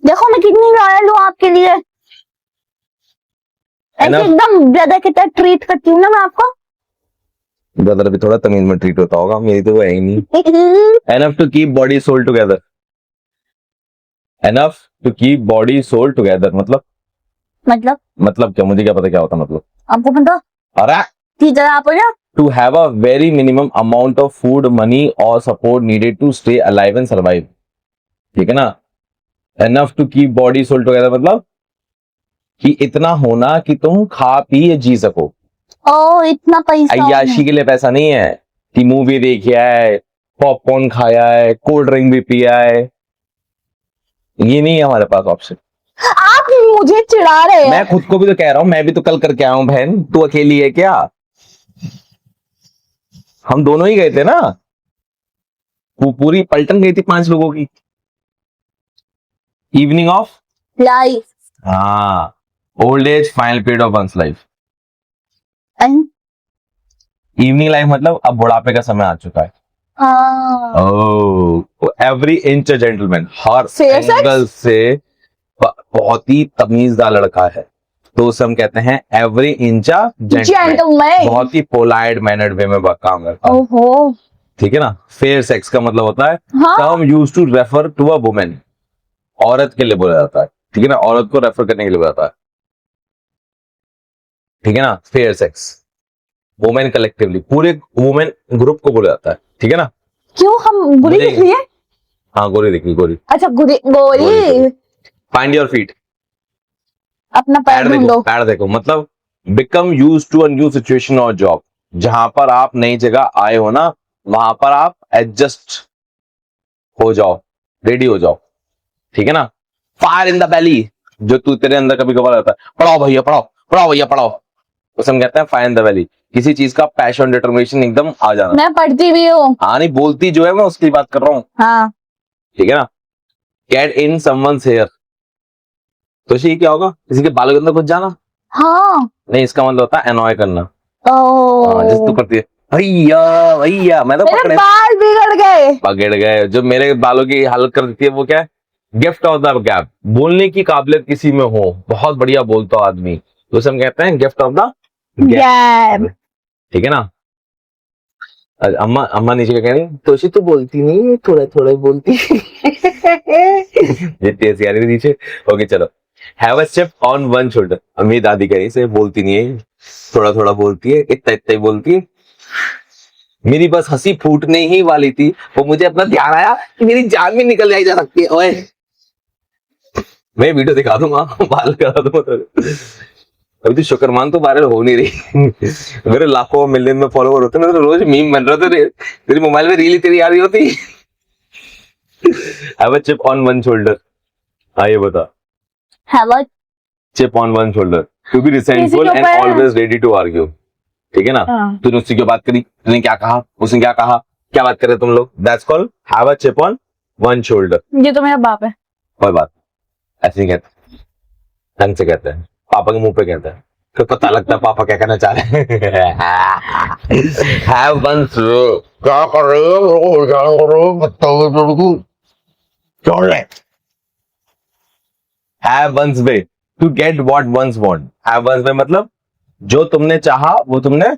देखो मैं कितनी लॉयल हूँ आपके लिए, ऐसे Enough. एकदम ब्रदर की तरह ट्रीट करती हूँ ना मैं आपको। ब्रदर भी थोड़ा तमीज में ट्रीट होता होगा, मेरी तो वो है ही नहीं। Enough to keep body soul together. Enough to keep body soul together मतलब क्या, मुझे क्या पता क्या होता मतलब। आपको पता? अरे टीचर आप हो ना। to have a very minimum amount of food, money or support needed to stay alive and survive, ठीक है ना। Enough to keep body soul together मतलब कि इतना होना कि तुम खा पी जी सको। ओ इतना पैसा अय्याशी के लिए पैसा नहीं है कि मूवी देखी है, पॉपकॉर्न खाया है, कोल्ड ड्रिंक भी पिया है, ये नहीं है हमारे पास ऑप्शन। आप मुझे चिढ़ा रहे हैं। मैं खुद को भी तो कह रहा हूं, मैं भी तो कल करके आया हूं बहन, तू अकेली है क्या? हम दोनों ही गए थे ना, वो पूरी पलटन गई थी 5 लोगों की। Evening of life. हाँ, old age final period of one's life. Evening life मतलब अब बुढ़ापे का समय आ चुका है। एवरी इंच जेंटलमैन, हर Fair sex? एंगल से बहुत ही तमीजदार लड़का है, तो उसे हम कहते हैं एवरी इंच जेंटलमैन। जेंटलमैन। बहुत ही पोलाइट मैनर्ड वे में काम करता है, ओहो। ठीक है ना। फेयर सेक्स का मतलब होता है हाँ? Term use to refer to a woman, औरत के लिए बोला जाता है, ठीक है ना, औरत को रेफर करने के लिए बोला जाता है, ठीक है ना। फेयर सेक्स वुमेन कलेक्टिवली, पूरे वुमेन ग्रुप को बोला जाता है, ठीक है ना। क्यों हम बुरी मुझे- दिख रही है? हाँ गोरी दिखी, गोरी। अच्छा गोरी गोरी। फाइंड योर फीट, अपना पैर पैर देखो, ढूंढो। पैर देखो मतलब become use to a new situation और जॉब, जहां पर आप नई जगह आए हो ना, वहां पर आप एडजस्ट हो जाओ, रेडी हो जाओ, ठीक है ना। फायर इन द बेली, जो तू तेरे अंदर कभी कभार आता है, पढ़ाओ भैया पढ़ाओ, पढ़ाओ भैया पढ़ाओ, उसे हम कहते हैं फायर इन द बेली। किसी चीज का पैशन डिटर्मिनेशन एकदम आ जाना। मैं पढ़ती भी हूँ। हाँ नहीं, बोलती जो है मैं उसकी बात कर रहा हूँ, हाँ। ठीक है ना। गेट इन समवन्स हेयर, तो ये क्या होगा, किसी के बालों के अंदर घुस जाना। हाँ। नहीं, इसका मतलब होता है एनॉय करना। ओह। हाँ, जैसे तू करती है भैया भैया, मैं तो मेरे पकड़े बाल बिगड़ गए। पकड़ गए। जो मेरे बालों की हालत कर देती है वो क्या है, गिफ्ट ऑफ द गैप। बोलने की काबिलियत किसी में हो, बहुत बढ़िया बोलता हो आदमी, तो उसे हम कहते हैं गिफ्ट ऑफ द गैप, ठीक है ना। अम्मा अम्मा नीचे क्या कह रही, तोशी तो बोलती नहीं है, थोड़ा थोड़ा बोलती ये तेज कह रही थी नीचे। ओके चलो, have a chip on one shoulder. मेरी दादी कह रही से बोलती नहीं है, थोड़ा थोड़ा बोलती है, इतना इतना ही बोलती है। मेरी बस हंसी फूटने ही वाली थी, वो मुझे अपना ध्यान आया कि मेरी जान भी निकल जाई जा सकती है। ओए मैं वीडियो दिखा दूंगा, बाल करा दूंगा तो। अभी तो शुक्रमान तो वायरल हो नहीं रही मेरे लाखों मिलियन में फॉलोवर होते ना, तो रोज मीम बन रहा था, तेरी मोबाइल में रील तेरी आ रही होती। Have a chip on one shoulder, हाँ ये बता। Have a chip on one shoulder, to be resentful and always ready to argue, ठीक है ना। तूने उससे क्यों बात करी, तूने क्या कहा, उसने क्या कहा, क्या बात करे तुम लोग, that's called have a chip on one shoulder. ये तो मेरा बाप है। कोई बात ऐसे नहीं कहते, ढंग से कहते हैं, पापा के मुंह पे कहते हैं, फिर पता लगता है पापा क्या कहना चाह रहे हैं। हैव वन, क्या कर रहे हो, क्या कर रहे हो, बताओ मेरे को, क्या है। Have one's way to get what one's want. Have one's way मतलब जो तुमने चाहा वो तुमने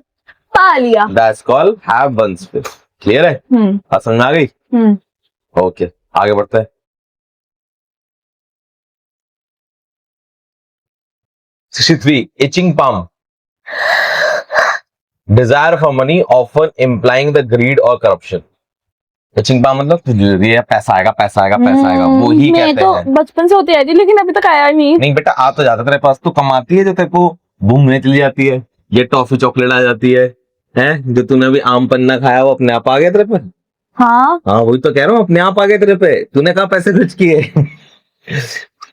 पा लिया। That's called have one's way. Clear है, बात समझ आ गई। ओके आगे बढ़ते हैं। 63 itching palm, desire for money often implying the greed or corruption। itching palm मतलब ये पैसा आएगा पैसा आएगा पैसा आएगा, वो ही मैं कहते तो हैं। बचपन से होती आई थी लेकिन अभी तक आया नहीं। नहीं बेटा आ तो जाता तेरे पास, तो कमाती है जो तेरे को घूमने चली जाती है, ये टॉफी चॉकलेट आ जाती है, हैं जो तूने अभी आम पन्ना खाया वो अपने आप आ गया तेरे पे। हाँ हाँ वही तो कह रहा हूँ, अपने आप आ गए तेरे पे, तूने कहा पैसे खर्च किए।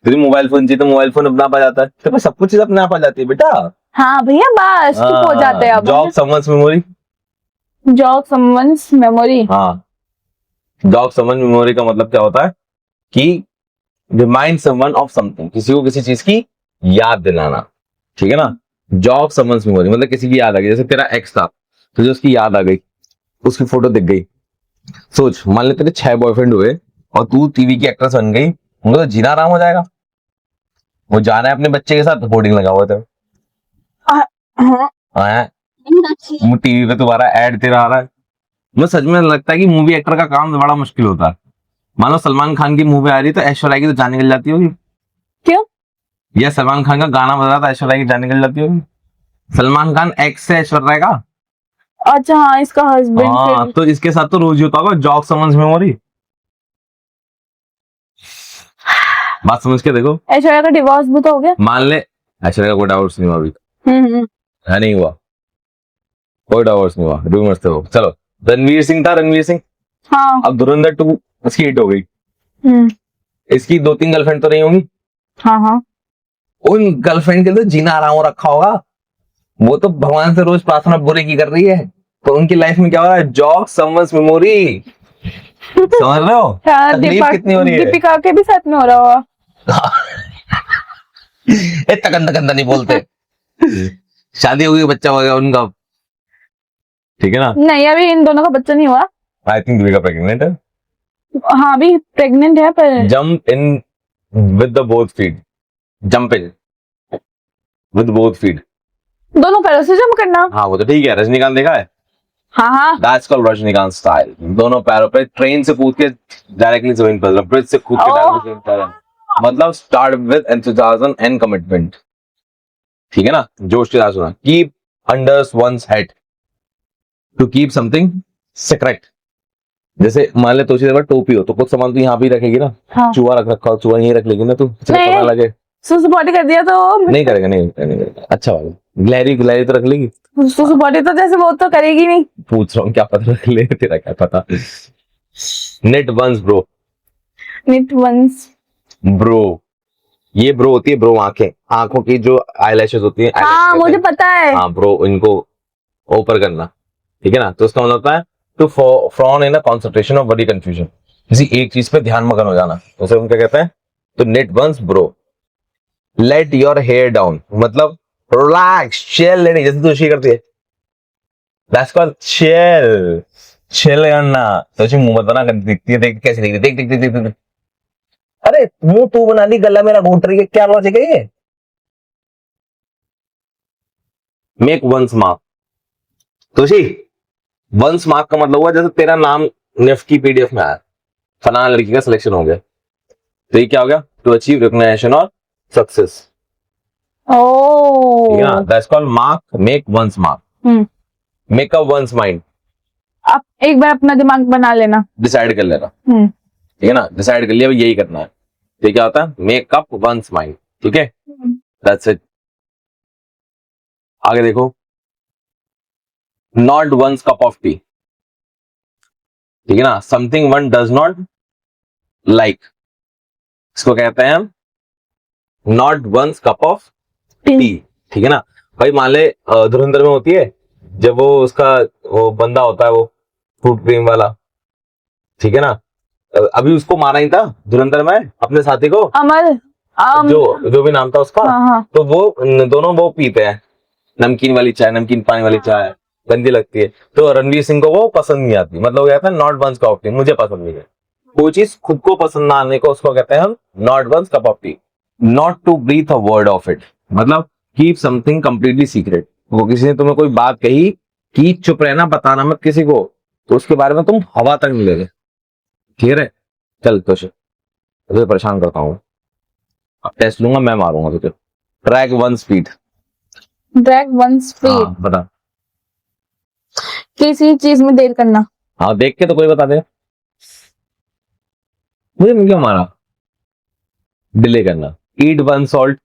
तेरी मोबाइल फोन चाहिए तो मोबाइल फोन अपने आप आ जाता है, तेरे पे सब कुछ चीज अपने आप आ जाती है बेटा। हाँ भैया बस चुप हो जाते हैं अब। Jog someone's memory, jog someone's memory. हाँ जॉग समवन मेमोरी का मतलब क्या होता है, कि रिमाइंड समवन ऑफ समथिंग, किसी को किसी चीज की याद दिलाना, ठीक है ना। जॉग समवन्स मेमोरी मतलब किसी की याद आ गई, जैसे तेरा एक्स था, तुझे उसकी याद आ गई, उसकी फोटो दिख गई। सोच, मान ले तेरे 6 बॉयफ्रेंड हुए और तू टीवी की एक्ट्रेस बन गई, उनको तो जीना आराम हो जाएगा। वो जाना है अपने बच्चे के साथ, होर्डिंग लगा हुआ था, हाँ। टीवी पे तुम्हारा एड तेरा आ रहा है। मुझे सच में लगता है कि मूवी एक्टर का काम बड़ा मुश्किल होता है। मान लो सलमान खान की मूवी आ रही है तो ऐश्वर्या की तो जान निकल जाती होगी, क्यों? या सलमान खान का गाना बज रहा था ऐश्वर्या की जान निकल जाती होगी। सलमान खान एक्स से ऐश्वर्या का। अच्छा हाँ, इसका हाँ, हस्बैंड। तो इसके साथ तो रोज ही होता होगा जॉग समन्स मेमोरी। बात समझ के देखो। ऐश्वर्या का डिवोर्स भी तो हो गया। मान ले ऐश्वर्या का कोई डाउट नहीं हुआ अभी, हम्म। है नहीं हुआ, कोई डाउट नहीं हुआ, रूमर्स थे वो। चलो, रणवीर सिंह था, रणवीर सिंह। हाँ। अब धुरंधर 2 उसकी हिट हो गई, हम्म। इसकी 2-3 गर्लफ्रेंड तो नहीं होंगी। हाँ हाँ। उन गर्लफ्रेंड के लिए तो जीना आराम हो रखा होगा, वो तो भगवान से रोज प्रार्थना बुरे की कर रही है, तो उनकी लाइफ में क्या हो रहा है, जॉग समवन्स मेमोरी। समझ रहे हो हाँ, तकलीफ कितनी हो रही है। दीपिका के भी साथ में हो रहा होगा। ए तकंदा गंदा नहीं बोलते। शादी हो गई, बच्चा हो गया उनका, ठीक है ना। नहीं, अभी इन दोनों का बच्चा नहीं हुआ। आई थिंक दीपिका प्रेग्नेंट है। हाँ, अभी प्रेग्नेंट है पर। Jump in with the both feet, jump in with both feet. दोनों पैरों से जंप करना। हाँ वो तो ठीक है, रजनीकांत देखा है, हाँ हाँ। That's called Rajinikanth style. दोनों पैरों पे ट्रेन से कूद के डायरेक्टली जमीन पर, ब्रिज से कूद के डायरेक्टली जमीन पर, मतलब start with enthusiasm and commitment, ठीक है ना, जोश के साथ सुना। Keep under one's head to keep something secret. जैसे मान ले तो टोपी हो तो कुछ सामान तू यहाँ भी रखेगी ना, हाँ। चूहा रख रखा हो, चूहा यहीं रख लेगी ना तू, नहीं। पता लगे। सुसु पॉटी कर दिया तो नहीं करेगा, नहीं करेगा। अच्छा वाला गिलहरी, गिलहरी तो रख लेगी। सुसु पॉटी तो जैसे वो तो करेगी नहीं। पूछ रहा हूँ, क्या पता रख ले, तेरा क्या पता। Knit one's brow, knit one's. Brow, ये ब्रो होती है, ब्रो आंखें, आंखों की जो आईलैशेस होती है, हाँ मुझे पता है। हाँ ब्रो, इनको ऊपर करना, ठीक है ना। तो उसका मतलब होता है to frown in a concentration of बड़ी कंफ्यूजन, किसी एक चीज पे ध्यान मगन हो जाना, उसे हम क्या कहते हैं, तो knit one's brow. Let your hair down मतलब रिलैक्स, चिल लेनी, जैसे तू शी करती है, दैट्स कॉल्ड चिल, चिल करना। तो मुंह मत बना, दिखती है, देख कैसे दिखती है, देख देख देख देख, देख। अरे मुंह तू बना ली, गला मेरा घोट रही है, क्या लॉजिक है ये। मेक वंस मार्क, तुशी वंस मार्क का मतलब हुआ जैसे तेरा नाम नेफ्ट की पीडीएफ में आया, फलाना लड़की का सिलेक्शन हो गया, तो ये क्या हो गया, टू अचीव रिकॉग्निशन और सक्सेस, ठीक है ना। That's called mark, make one's mark. Make up one's mind, आप एक बार अपना दिमाग बना लेना, डिसाइड कर लेना, ठीक है ना, डिसाइड कर लिया यही करना है, तो क्या होता है, मेक अप वंस माइंड, ठीक है, दैट्स इट। आगे देखो, not one's cup of tea, ठीक है ना, something one does not like, इसको कहते हैं हम not one's cup of tea, ठीक है ना। भाई मान ले धुरंधर में होती है, जब वो उसका वो बंदा होता है, वो फ्रूट क्रीम वाला, ठीक है ना, अभी उसको मारा ही था धुरंधर में अपने साथी को, अमर। जो भी नाम था उसका, हाँ। तो वो दोनों वो पीते हैं नमकीन वाली चाय, नमकीन पानी वाली चाय गंदी लगती है, तो रणवीर सिंह को वो पसंद नहीं आती, मतलब वो कहता है not one's cup of tea, मुझे पसंद नहीं है। कोई चीज खुद को पसंद ना आने को उसको कहते हैं हम not one's cup of tea. Not to breathe a word of it, मतलब कीप समथिंग कंप्लीटली सीक्रेट, वो किसी ने तुम्हें कोई बात कही कि चुप रहना, बताना मत किसी को, तो उसके बारे में तुम हवा तक नहीं ले, ठीक है। चल तो तुझे परेशान करता हूँ, अब टेस्ट लूंगा, मैं मारूंगा तुझे। Track one speed, drag one speed, बता। किसी चीज में देर करना। हाँ देख के तो कोई बता दे, मुझे क्यों मारा, डिले करना। Eat one salt,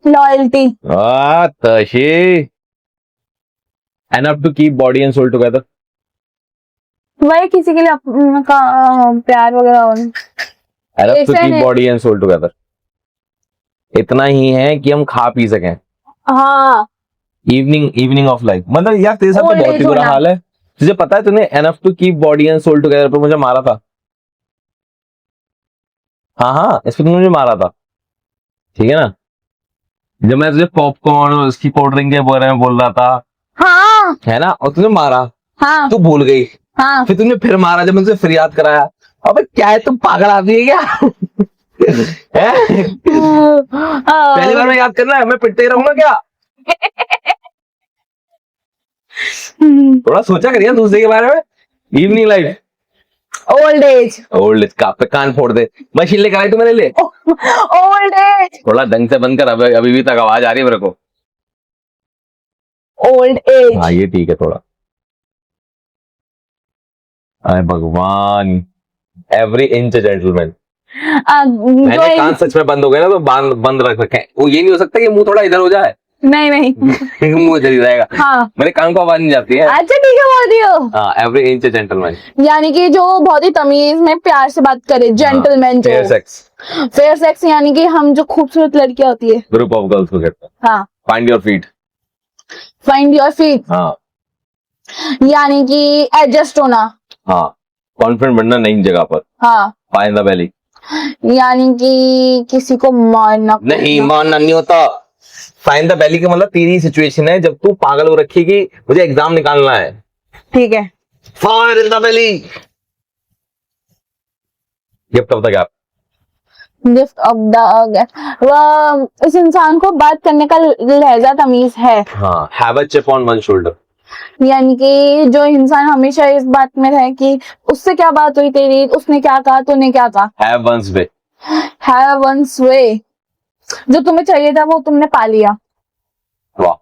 loyalty. तशी enough to keep body and soul together, वही किसी के लिए का प्यार वगैरह हो। Enough to keep body and soul together, इतना ही है कि हम खा पी सकें। हाँ। इवनिंग ऑफ लाइफ, मतलब यार तेरे साथ तो बहुत ही बुरा हाल है, तुझे पता है तूने enough to keep body and soul together पे मुझे मारा था। हाँ हाँ, इस पे तुमने मुझे मारा था, ठीक है ना। जब मैं तुझे पॉपकॉर्न और उसकी कोल्ड ड्रिंक के बारे में बोल रहा था, हाँ है ना, और तुझे मारा, हाँ तू भूल गई, हाँ। फिर तुमने फिर मारा जब मुझे फिर याद कराया। अबे क्या है, तुम पागल आदमी है क्या? है? पहली बार में याद करना है, मैं पिटते ही रहूंगा क्या? थोड़ा सोचा करिए दूसरे के बारे में। Evening life, old age, old age का पे कान फोड़ दे, मशीन लेकर आई तू मेरे लिए। ओल्ड एज, थोड़ा ढंग से बंद कर, अभी भी तक आवाज आ रही है मेरे को। Old age. हाँ ये ठीक है थोड़ा। अरे भगवान, एवरी इंच जेंटलमैन। मैंने कान सच में बंद हो गए ना तो बंद रख रखे हैं। वो ये नहीं हो सकता कि मुंह थोड़ा इधर हो जाए। नहीं नहीं। मुंह इधर ही रहेगा। हाँ मेरे कान को आवाज नहीं जाती है। अच्छा ठीक है बोल दियो। हाँ, एवरी इंच जेंटलमैन। यानी कि जो बहुत ही तमीज में प्यार से बात करे, जेंटलमैन जो फेयर सेक्स, फेयर सेक्स, यानी कि हम जो खूबसूरत लड़कियां होती है। ग्रुप ऑफ गर्ल्स को कहते हैं। हाँ, find your feet. Find your feet, हाँ यानी कि एडजस्ट होना। हाँ, कॉन्फिडेंट बनना नई जगह पर। हाँ, फाइंड द वैली, यानी कि किसी को मारना नहीं मानना नहीं होता। फाइंड द वैली का मतलब तेरी सिचुएशन है जब तू पागल हो रखी कि मुझे एग्जाम निकालना है। ठीक है। Fire in the valley, gift of the gap. Gift of the, इस इंसान को बात करने का लहजा तमीज है। हाँ, have a chip on one shoulder. यानी कि जो इंसान हमेशा इस बात में रहे कि उससे क्या बात हुई तेरी, उसने क्या कहा, तूने क्या कहा। Have one's way. Have one's way, जो तुम्हें चाहिए था वो तुमने पा लिया। वाह,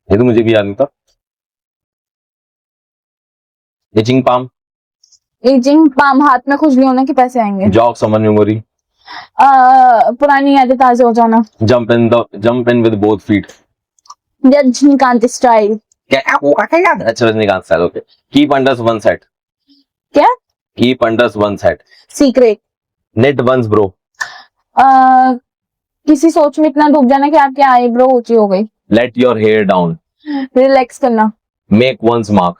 ये तो मुझे भी याद नहीं था। इचिंग पाम, इचिंग पाम, हाथ में खुजली होने के पैसे आएंगे। जॉग समन मेमोरी, पुरानी यादें ताजा हो जाना। Jump in with both feet. Rajinikanth style. क्या वो क्या याद है? अच्छा, Rajinikanth style, okay. Keep under one set. क्या? Keep under one set. Secret. Knit one's brow. किसी सोच में इतना डूब जाना कि आपकी आईब्रो ऊंची हो गई। Let your hair down. Relax करना। Make one's mark.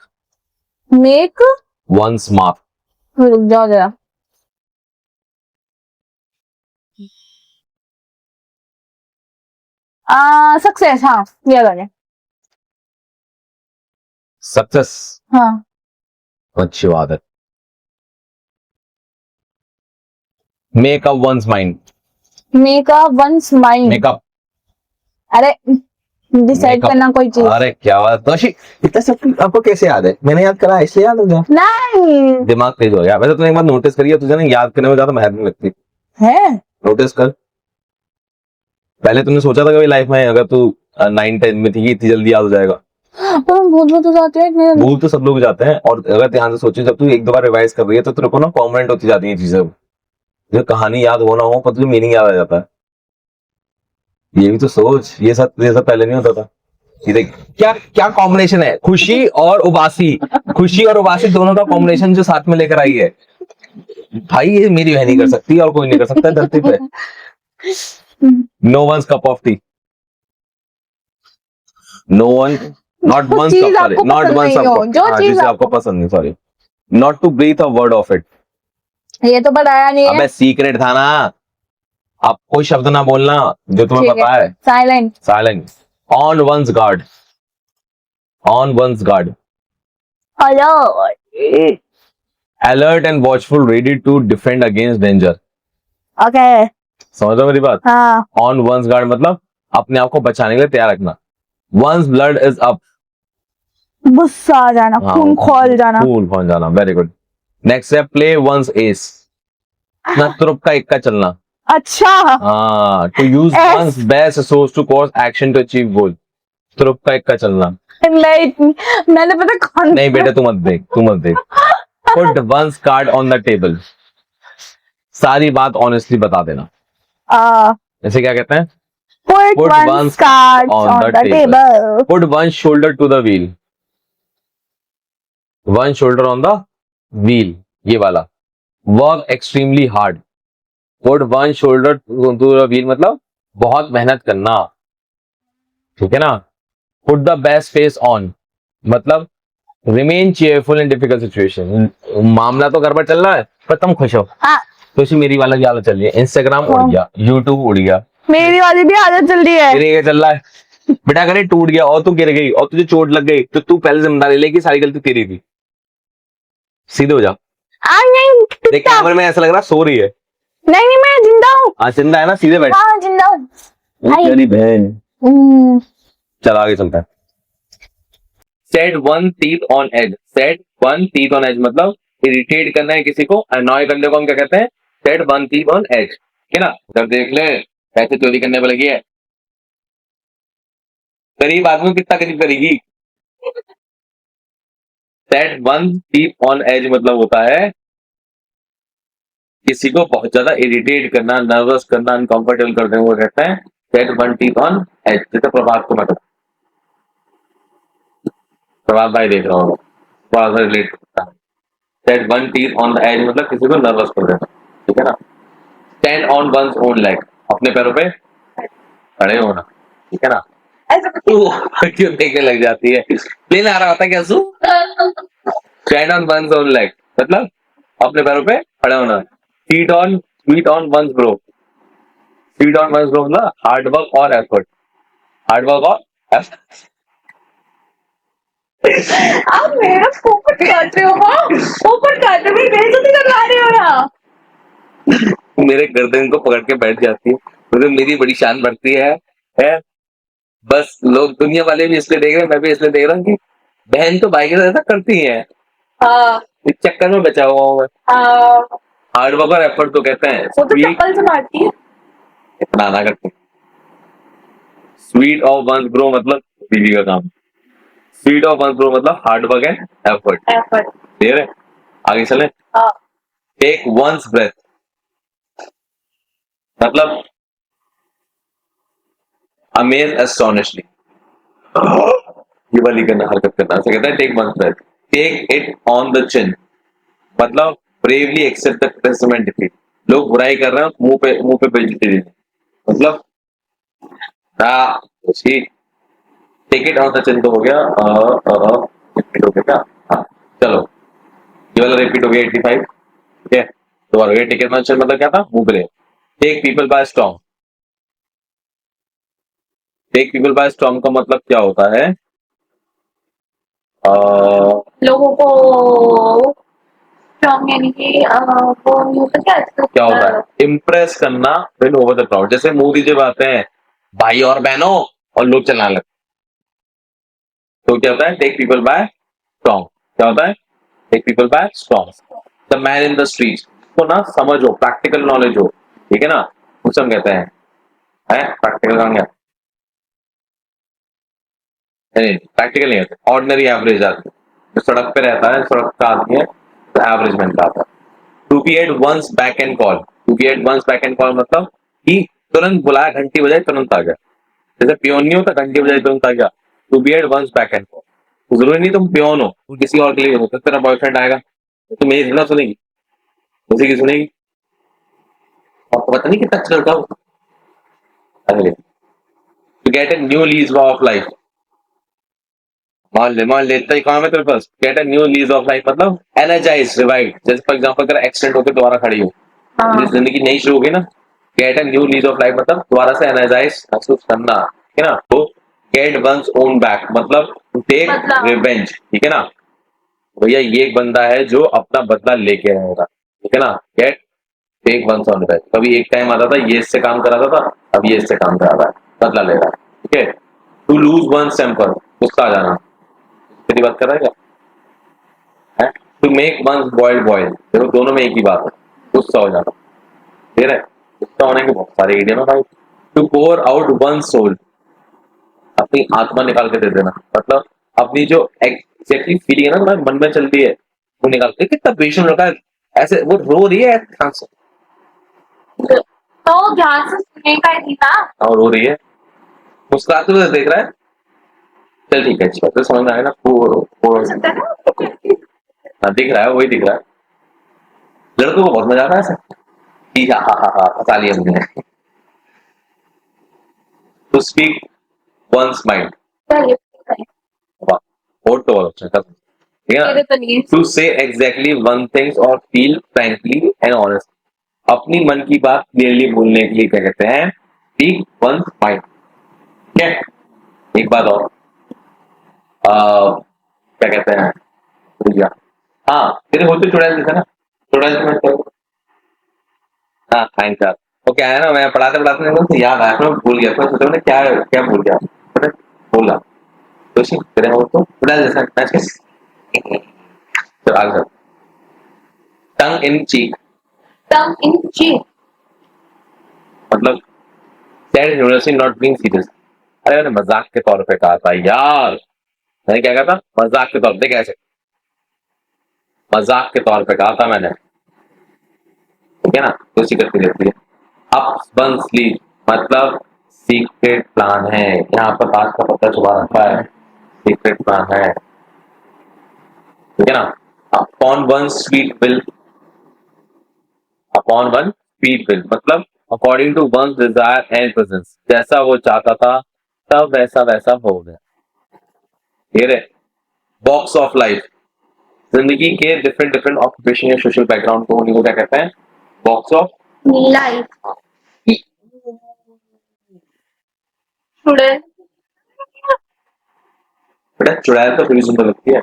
Make one's mark. रुक जाओ जरा। सक्सेस, हाँ ये वाले। सक्सेस, हाँ, अच्छी बात है। Make up one's mind. Make a once mind. Makeup, अरे डिसाइड Makeup. करना कोई चीज। अरे क्या बात तोशी, इतना सब आपको कैसे याद है? मैंने याद करा इसलिए याद हो गया। नहीं दिमाग तेज हो गया। वैसे तूने एक बार नोटिस करी है, तुझे ना याद करने में ज्यादा मेहनत नहीं लगती। है। नोटिस कर, पहले तूने सोचा था कभी लाइफ में अगर तू 9-10 में थी कि इतनी जल्दी याद हो जाएगा? पर हम भूल तो जाते हैं। भूल तो सब लोग जाते हैं, और अगर ध्यान से सोचे जब तू एक दो बार रिवाइज कर रही है तो तेरे को ना परमानेंट होती जाती है चीजें। जो कहानी याद हो ना हो पर तुझे मीनिंग याद आ जाता है। ये भी तो सोच, ये सब पहले नहीं होता था। ये देख क्या क्या कॉम्बिनेशन है, खुशी और उबासी। खुशी और उबासी दोनों का कॉम्बिनेशन जो साथ में लेकर आई है भाई, ये मेरी बहन नहीं कर सकती और कोई नहीं कर सकता धरती पे। No one's cup of tea. No one, not वो वंस चीज कप, आपको नॉट पसंद वंस नहीं हो, कप, जो चीज जिसे आपको पसंद नहीं, sorry. Not to breathe a word of it. ये तो बताया नहीं है। अबे सीक्रेट था ना, आप कोई शब्द ना बोलना जो तुम्हें ठीक पता है। Silent. Silent. On one's guard. On one's guard. Hello. Alert and watchful, ready to defend against danger. Okay. समझ रहे हो मेरी बात? हाँ, ऑन वंस गार्ड मतलब अपने आप को बचाने के लिए तैयार रखना। One's blood is up. गुस्सा आ जाना, खून खोल जाना। खून खोल जाना, वेरी गुड। नेक्स्ट है प्ले वंस एस। ना तुरुप का इक्का चलना। अच्छा। हाँ, to use Ace. One's best source to cause action to achieve goal. तुरुप का इक्का चलना। मैंने पता कौन। नहीं बेटा, तू मत देख, तू मत देख। Put one's card on the table. सारी बात ऑनेस्टली बता देना। ऐसे क्या कहते हैं? Put Put one one's card on on the the table. Put one shoulder to the wheel. One shoulder on the wheel. ये वाला। Work extremely hard. Put one shoulder to the wheel मतलब बहुत मेहनत करना, ठीक है ना? Put the best face on मतलब remain cheerful in difficult situation. मामला तो गड़बड़ चल रहा है पर तुम खुश हो। तो इसी मेरी वाला की हालत चल रही है, इंस्टाग्राम उड़ गया, यूट्यूब उड़ गया, मेरी वाली भी आदत जल्दी है। तेरे ये चल रहा है। बेटा अगर ये टूट गया और तू गिर गई और तुझे चोट लग गई तो तू पहले जिम्मेदारी ले कि सारी गलती तेरी थी। सीधे हो जा। नहीं देख कैमरे में ऐसा लग रहा सो रही है। नहीं नहीं, मैं जिंदा हूँ। हाँ जिंदा है ना, सीधे बैठ। हाँ जिंदा हूँ। तेरी बहन। हम्म, चल आगे चलता है। Set one teeth on edge, set one teeth on edge मतलब इरिटेट करना है किसी को, अनॉय करने को हम क्या कहते हैं, set one teeth on edge, ठीक है ना। जब देख ले पैसे चोरी करने पर लगी है, गरीब आदमी कितना करीब करेगी। Set one teeth on edge मतलब होता है किसी को बहुत ज्यादा इरिटेट करना, नर्वस करना, अनकंफर्टेबल कर देना, वो कहते हैं set one teeth on edge. जैसे प्रभात को मतलब प्रभात भाई देख रहा हूँ, थोड़ा सा रिलेट करता है। Set one teeth on the edge मतलब किसी को नर्वस कर देना, ठीक है ना। Stand on one's own leg, अपने पैरों पे खड़े होना, ठीक है ना। क्यों देखने लग जाती है, प्लेन आ रहा होता है क्या सू। Stand on one's own leg मतलब अपने पैरों पे खड़े होना। Sweat on one's brow, sweat on one's brow मतलब हार्ड वर्क और एफर्ट, हार्ड वर्क और effort। आप मेरा पोपट काट रहे हो। हाँ पोपट काट रहे हो, मेरी बेइज्जती करवा रहे हो ना। मेरे गर्दन को पकड़ के बैठ जाती है, मतलब मेरी बड़ी शान बढ़ती है। बस लोग दुनिया वाले भी इसलिए देख रहे हैं, मैं भी इसलिए देख रहा हूँ कि बहन तो भाई के साथ ऐसा करती है। हाँ इस चक्कर में बचा हुआ हूँ मैं। हाँ, हार्ड वर्क और एफर्ट तो कहते हैं, वो तो चप्पल से मारती है। इतना ना करते। स्वीट ऑफ वंस ब्रो मतलब बीवी का काम, स्वीट ऑफ वंस ब्रो मतलब hard work and effort. Effort. Clear है, आगे चले। हाँ टेक वंस ब्रेथ मतलब अमेज एस्टोनिशली, ये वाली करना, हरकत करना, ऐसे कहते हैं take one's breath. Take it on the chin मतलब bravely accept the criticism, defeat, लोग बुराई कर रहे हैं मुंह पे बेइज्जती देनी, मतलब take it on the chin तो हो गया, रिपीट हो गया क्या। हाँ, चलो ये वाला रिपीट हो गया 85, ठीक है। दोबारा हो गया take it on the chin मतलब क्या था, मुंह पे। Take people by storm, take people by storm का मतलब क्या होता है, लोगों को स्ट्रॉन्ग यानी कि वो नहीं होता क्या क्या होता है, इम्प्रेस करना, विन ओवर द क्राउड। जैसे मोदी जब आते हैं भाई और बहनों और लोग चलाने लगते, तो क्या होता है, टेक पीपल बाय स्ट्रॉन्ग। क्या होता है, take people by strong. The man in the street, तो ना समझ हो, प्रैक्टिकल नॉलेज हो, ठीक है ना, उसे हम कहते हैं प्रैक्टिकल का क्या, नहीं प्रैक्टिकल नहीं होता, ऑर्डिनरी एवरेज आदमी जो सड़क पे रहता है, सड़क का आदमी है, तो एवरेज मैन का आता है। To be at one's back and call, to be at one's back and call मतलब कि तुरंत बुलाया, घंटी बजाई तुरंत आ गया। जैसे पियोन नहीं होता, घंटी बजाई तुरंत आ गया, to be at one's back and call. जरूरी नहीं तुम पियोन हो, तुम किसी और के लिए हो, तो तेरा बॉयफ्रेंड आएगा तो तुम मेरी ना सुनेगी, उसी की सुनेगी, आपको पता नहीं कितना अच्छा लड़का हो। अगले to get a new lease of life, मान ले इतना ही काम है तेरे पास, get a new lease of life मतलब एनर्जाइज, रिवाइव। जैसे फॉर एग्जांपल तेरा एक्सीडेंट होकर दोबारा खड़ी हो, हाँ। जिंदगी नई शुरू होगी ना, gate a new lease of life मतलब दोबारा से एनर्जाइज महसूस करना, ठीक है ना। तो गेट वंस ओन बैक मतलब टेक रिवेंज, ठीक है ना। भैया ये एक बंदा है जो अपना बदला लेके रहेगा, ठीक है ना। Get take one's own back, कभी एक टाइम आता था ये इससे काम कराता था, अब ये इससे काम करा रहा है, बदला ले रहा है, ठीक है। टू लूज वंस टेम्पर, गुस्सा आ जाना, तेरी बात कर रहा है क्या, to make one's boiled boil, देखो दोनों में एक ही बात है, गुस्सा हो जाना, ठीक है। गुस्सा होने के बहुत सारे इडियम है भाई। To pour out one soul, अपनी आत्मा निकाल के दे देना, मतलब अपनी जो एग्जैक्टली फीलिंग है ना तुम्हारे मन में चलती है वो निकाल के। कितना बेशर्म लड़का है, ऐसे वो रो रही है ध्यान से, तो ध्यान से सुनने का ही था। और रो रही है, मुस्कुराते हुए देख रहा है, चल ठीक है, अच्छा तो समझ में आया ना, दिख रहा है, वही दिख रहा है। लड़कों को बहुत मजा आ रहा है ऐसे, ठीक है, हाँ फंसा लिया हमने। टू स्पीक वंस माइंड, और तो अच्छा था, ठीक है ना। टू से एग्जैक्टली वन थिंग्स और फील फ्रैंकली एंड ऑनेस्ट, अपनी मन की बात क्लियरली बोलने के लिए क्या कहते हैं, स्पीक वंस माइंड। ठीक है, एक बात और, क्या कहते हैं, भूल गया। हाँ, तेरे होते चुड़ैल जैसा ना, चुड़ैल से मैं, हाँ थैंक यार। वो क्या है ना, मैं पढ़ाते पढ़ाते मेरे को याद आया, मैं भूल गया, तो सोचा मैंने क्या क्या भूल गया, पता है? बोला तो तेरे हो तो चुड़ैल जैसा तो आगे चल। टंग इन चीक, टंग इन चीक, मतलब that is not being serious. अरे मैंने मजाक के तौर पे कहा था यार, मैंने क्या कहा था, मजाक के तौर पे, कैसे मजाक के तौर पे कहा था मैंने, ठीक है ना, तो उसी करती रहती है। अप वन स्लीव मतलब सीक्रेट प्लान है, यहाँ पर बात का पता छुपा रखा है, सीक्रेट प्लान है, ठीक है ना। Upon one sweet will, upon one sweet will मतलब according to one desire and presence, जैसा वो चाहता था तब वैसा वैसा हो गया। ये बॉक्स ऑफ लाइफ, जिंदगी के डिफरेंट डिफरेंट ऑक्यूपेशन या सोशल बैकग्राउंड को उन्हीं को क्या कहते हैं, बॉक्स ऑफ लाइफ। चुड़ैल, बेटा चुड़ैल तो बड़ी सुंदर लगती है,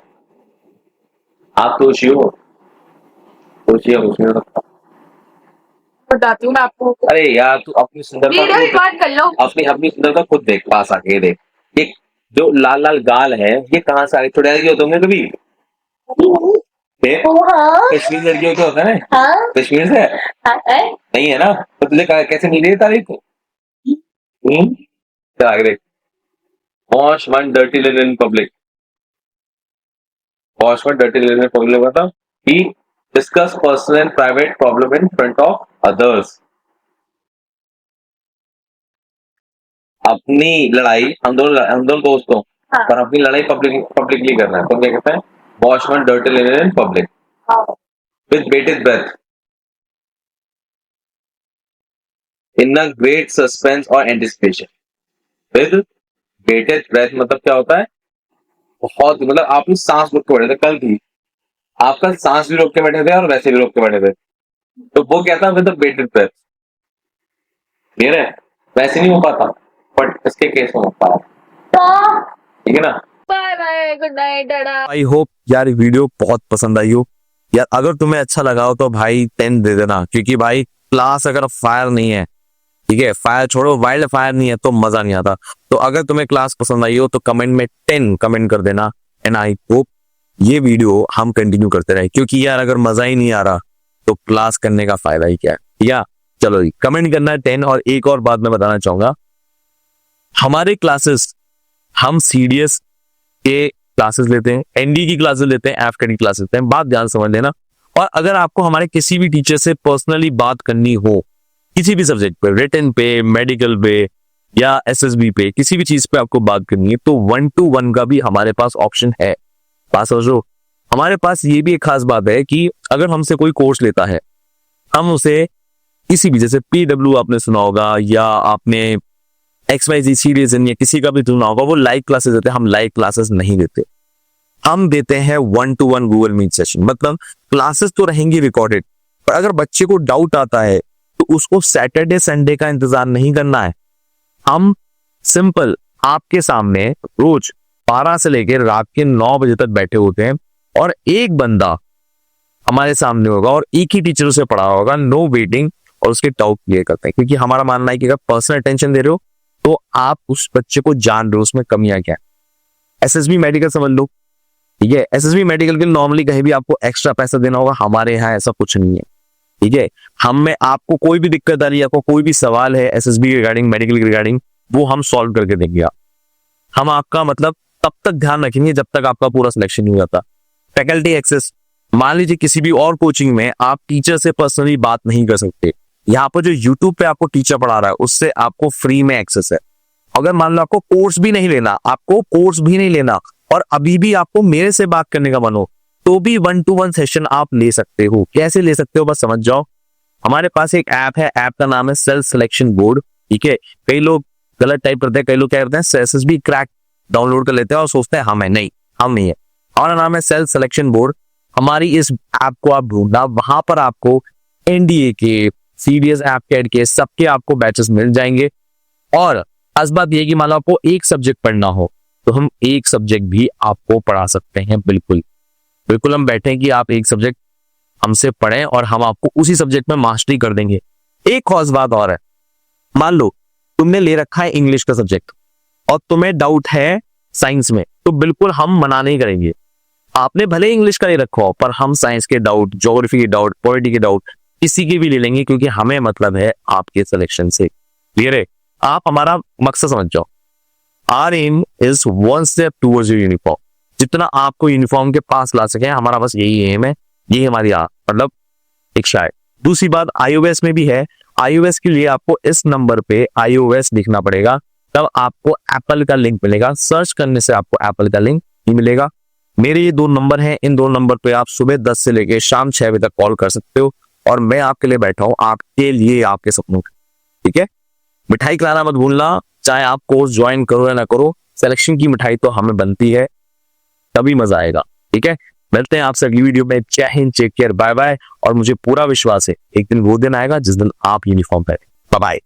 आप तो सोचिए उसमें लगता। बताती हूँ मैं आपको। अरे यार तू अपनी सुंदरता वीडियो रिकॉर्ड कर लो। अपनी अपनी सुंदरता खुद देख, पास आके ये देख, ये जो लाल लाल गाल है ये कहाँ से आ रहे, चुड़ैल के होते होंगे कभी, कश्मीर लड़कियों के होता है ना, कश्मीर से नहीं है ना, तो तुझे कैसे मिल रही है तारीफ को? चल आगे देख। Wash one dirty linen in public, wash one dirty linen in public मतलब ही discuss personal and private problem in front of others. अपनी लड़ाई हम दोनों दोस्तों, पर अपनी लड़ाई पब्लिकली करना है, तो क्या कहते हैं, wash one dirty linen in public with bated breath, in a great suspense or anticipation, with bated breath मतलब क्या होता है, बहुत मतलब आपने सांस रोक के बैठे थे, कल भी आपका सांस भी रोक के बैठे थे और वैसे भी रोक के बैठे थे, तो वो क्या था, विद bated breath, क्लियर है, वैसे नहीं हो पाता बट इसके केस में हो पाया, ठीक है ना। Bye bye, good night, tata. I hope यार वीडियो बहुत पसंद आई हो यार, अगर तुम्हें अच्छा लगा हो तो भाई 10 दे देना, क्योंकि भाई क्लास अगर फायर नहीं है, ठीक है, फायर छोड़ो, वाइल्ड फायर नहीं है तो मजा नहीं आता। तो अगर तुम्हें क्लास पसंद आई हो तो कमेंट में 10 कमेंट कर देना, एंड आई होप ये वीडियो हम कंटिन्यू करते रहे, क्योंकि यार अगर मजा ही नहीं आ रहा तो क्लास करने का फायदा ही क्या है। या चलो जी, कमेंट करना है 10। और एक और बात मैं बताना चाहूंगा, हमारे क्लासेस हम सीडीएस के क्लासेस लेते हैं, एनडी की क्लासेस लेते हैं, एफके की क्लासेस लेते हैं, बात ध्यान समझ लेना। और अगर आपको हमारे किसी भी टीचर से पर्सनली बात करनी हो, किसी भी सब्जेक्ट पे, रिटन पे, मेडिकल पे या एसएसबी पे, किसी भी चीज पे आपको बात करनी है तो 1-to-1 का भी हमारे पास ऑप्शन है। बात समझो, हमारे पास ये भी एक खास बात है कि अगर हमसे कोई कोर्स लेता है, हम उसे किसी भी, जैसे पीडब्ल्यू आपने सुना होगा या आपने XYZ सीरीज या किसी का भी सुना होगा, वो लाइव क्लासेस देते हैं, हम लाइव क्लासेस नहीं देते, हम देते हैं 1-to-1 गूगल मीट सेशन। मतलब क्लासेस तो रहेंगी रिकॉर्डेड, पर अगर बच्चे को डाउट आता है तो उसको सैटरडे संडे का इंतजार नहीं करना है, हम सिंपल आपके सामने रोज 12 से लेकर रात के 9 बजे तक बैठे होते हैं, और एक बंदा हमारे सामने होगा और एक ही टीचर से पढ़ा होगा, नो वेटिंग, और उसके डाउट क्लियर करते हैं। क्योंकि हमारा मानना है कि अगर पर्सनल अटेंशन दे रहे हो तो आप उस बच्चे को जान रहे हो उसमें कमियां क्या है। एसएसबी मेडिकल समझ लो, ठीक है, एसएसबी मेडिकल के नॉर्मली कहीं भी आपको एक्स्ट्रा पैसा देना होगा, हमारे यहाँ ऐसा कुछ नहीं है, ठीक है। हम में आपको कोई भी दिक्कत आ रही है, आपको कोई भी सवाल है एसएसबी रिगार्डिंग, मेडिकल रिगार्डिंग, वो हम सॉल्व करके देंगे। हम आपका मतलब तब तक ध्यान रखेंगे जब तक आपका पूरा सिलेक्शन नहीं हो जाता। फैकल्टी एक्सेस, मान लीजिए किसी भी और कोचिंग में आप टीचर से पर्सनली बात नहीं कर सकते, यहाँ पर जो यूट्यूब पे आपको टीचर पढ़ा रहा है उससे आपको फ्री में एक्सेस है। अगर मान लो आपको कोर्स भी नहीं लेना, और अभी भी आपको मेरे से बात करने का मन हो, तो भी 1-to-1 सेशन आप ले सकते हो। कैसे ले सकते हो बस समझ जाओ, हमारे पास एक ऐप है, ऐप का नाम है सेल्फ सिलेक्शन बोर्ड, ठीक है। कई लोग गलत टाइप करते हैं, कई लोग क्या करते हैं एसएसबी क्रैक डाउनलोड कर लेते हैं और सोचते हैं हम नहीं है। हमारा नाम है सेल्फ सिलेक्शन बोर्ड। हमारी इस ऐप को आप ढूंढना, वहां पर आपको एनडीए के, CDS ऐप कैड के सबके आपको बैचेस मिल जाएंगे। और खास बात यह कि मान लो आपको एक सब्जेक्ट पढ़ना हो तो हम एक सब्जेक्ट भी आपको पढ़ा सकते हैं। बिल्कुल बिल्कुल हम बैठे हैं कि आप एक सब्जेक्ट हमसे पढ़ें और हम आपको उसी सब्जेक्ट में मास्टरी कर देंगे। एक खास बात और है, मान लो तुमने ले रखा है इंग्लिश का सब्जेक्ट और तुम्हें डाउट है साइंस में, तो बिल्कुल हम मना नहीं करेंगे। आपने भले इंग्लिश का ले रखा हो पर हम साइंस के डाउट, ज्योग्राफी के डाउट, पॉलिटी के डाउट किसी के भी ले लेंगे, क्योंकि हमें मतलब है आपके सिलेक्शन से। क्लियर है? आप हमारा मकसद समझ जाओ। Army is one step towards your uniform. जितना आपको यूनिफॉर्म के पास ला सके, हमारा बस यही एम है, ये हमारी मतलब इच्छा है। दूसरी बात iOS में भी है। iOS के लिए आपको इस नंबर पे iOS लिखना पड़ेगा, तब आपको एप्पल का लिंक मिलेगा। सर्च करने से आपको एप्पल का लिंक नहीं मिलेगा। मेरे ये 2 नंबर हैं, इन 2 नंबर पे आप सुबह 10 से लेके शाम 6 बजे तक कॉल कर सकते हो और मैं आपके लिए बैठा हूं, आपके लिए, आपके सपनों के। ठीक है? मिठाई खिलाना मत भूलना, चाहे आप कोर्स ज्वाइन करो या ना करो, सिलेक्शन की मिठाई तो हमें बनती है, तभी मजा आएगा। ठीक है? मिलते हैं आपसे अगली वीडियो में। Jai Hind, take care, bye bye. और मुझे पूरा विश्वास है एक दिन वो दिन आएगा जिस दिन आप यूनिफॉर्म पहने। Bye bye.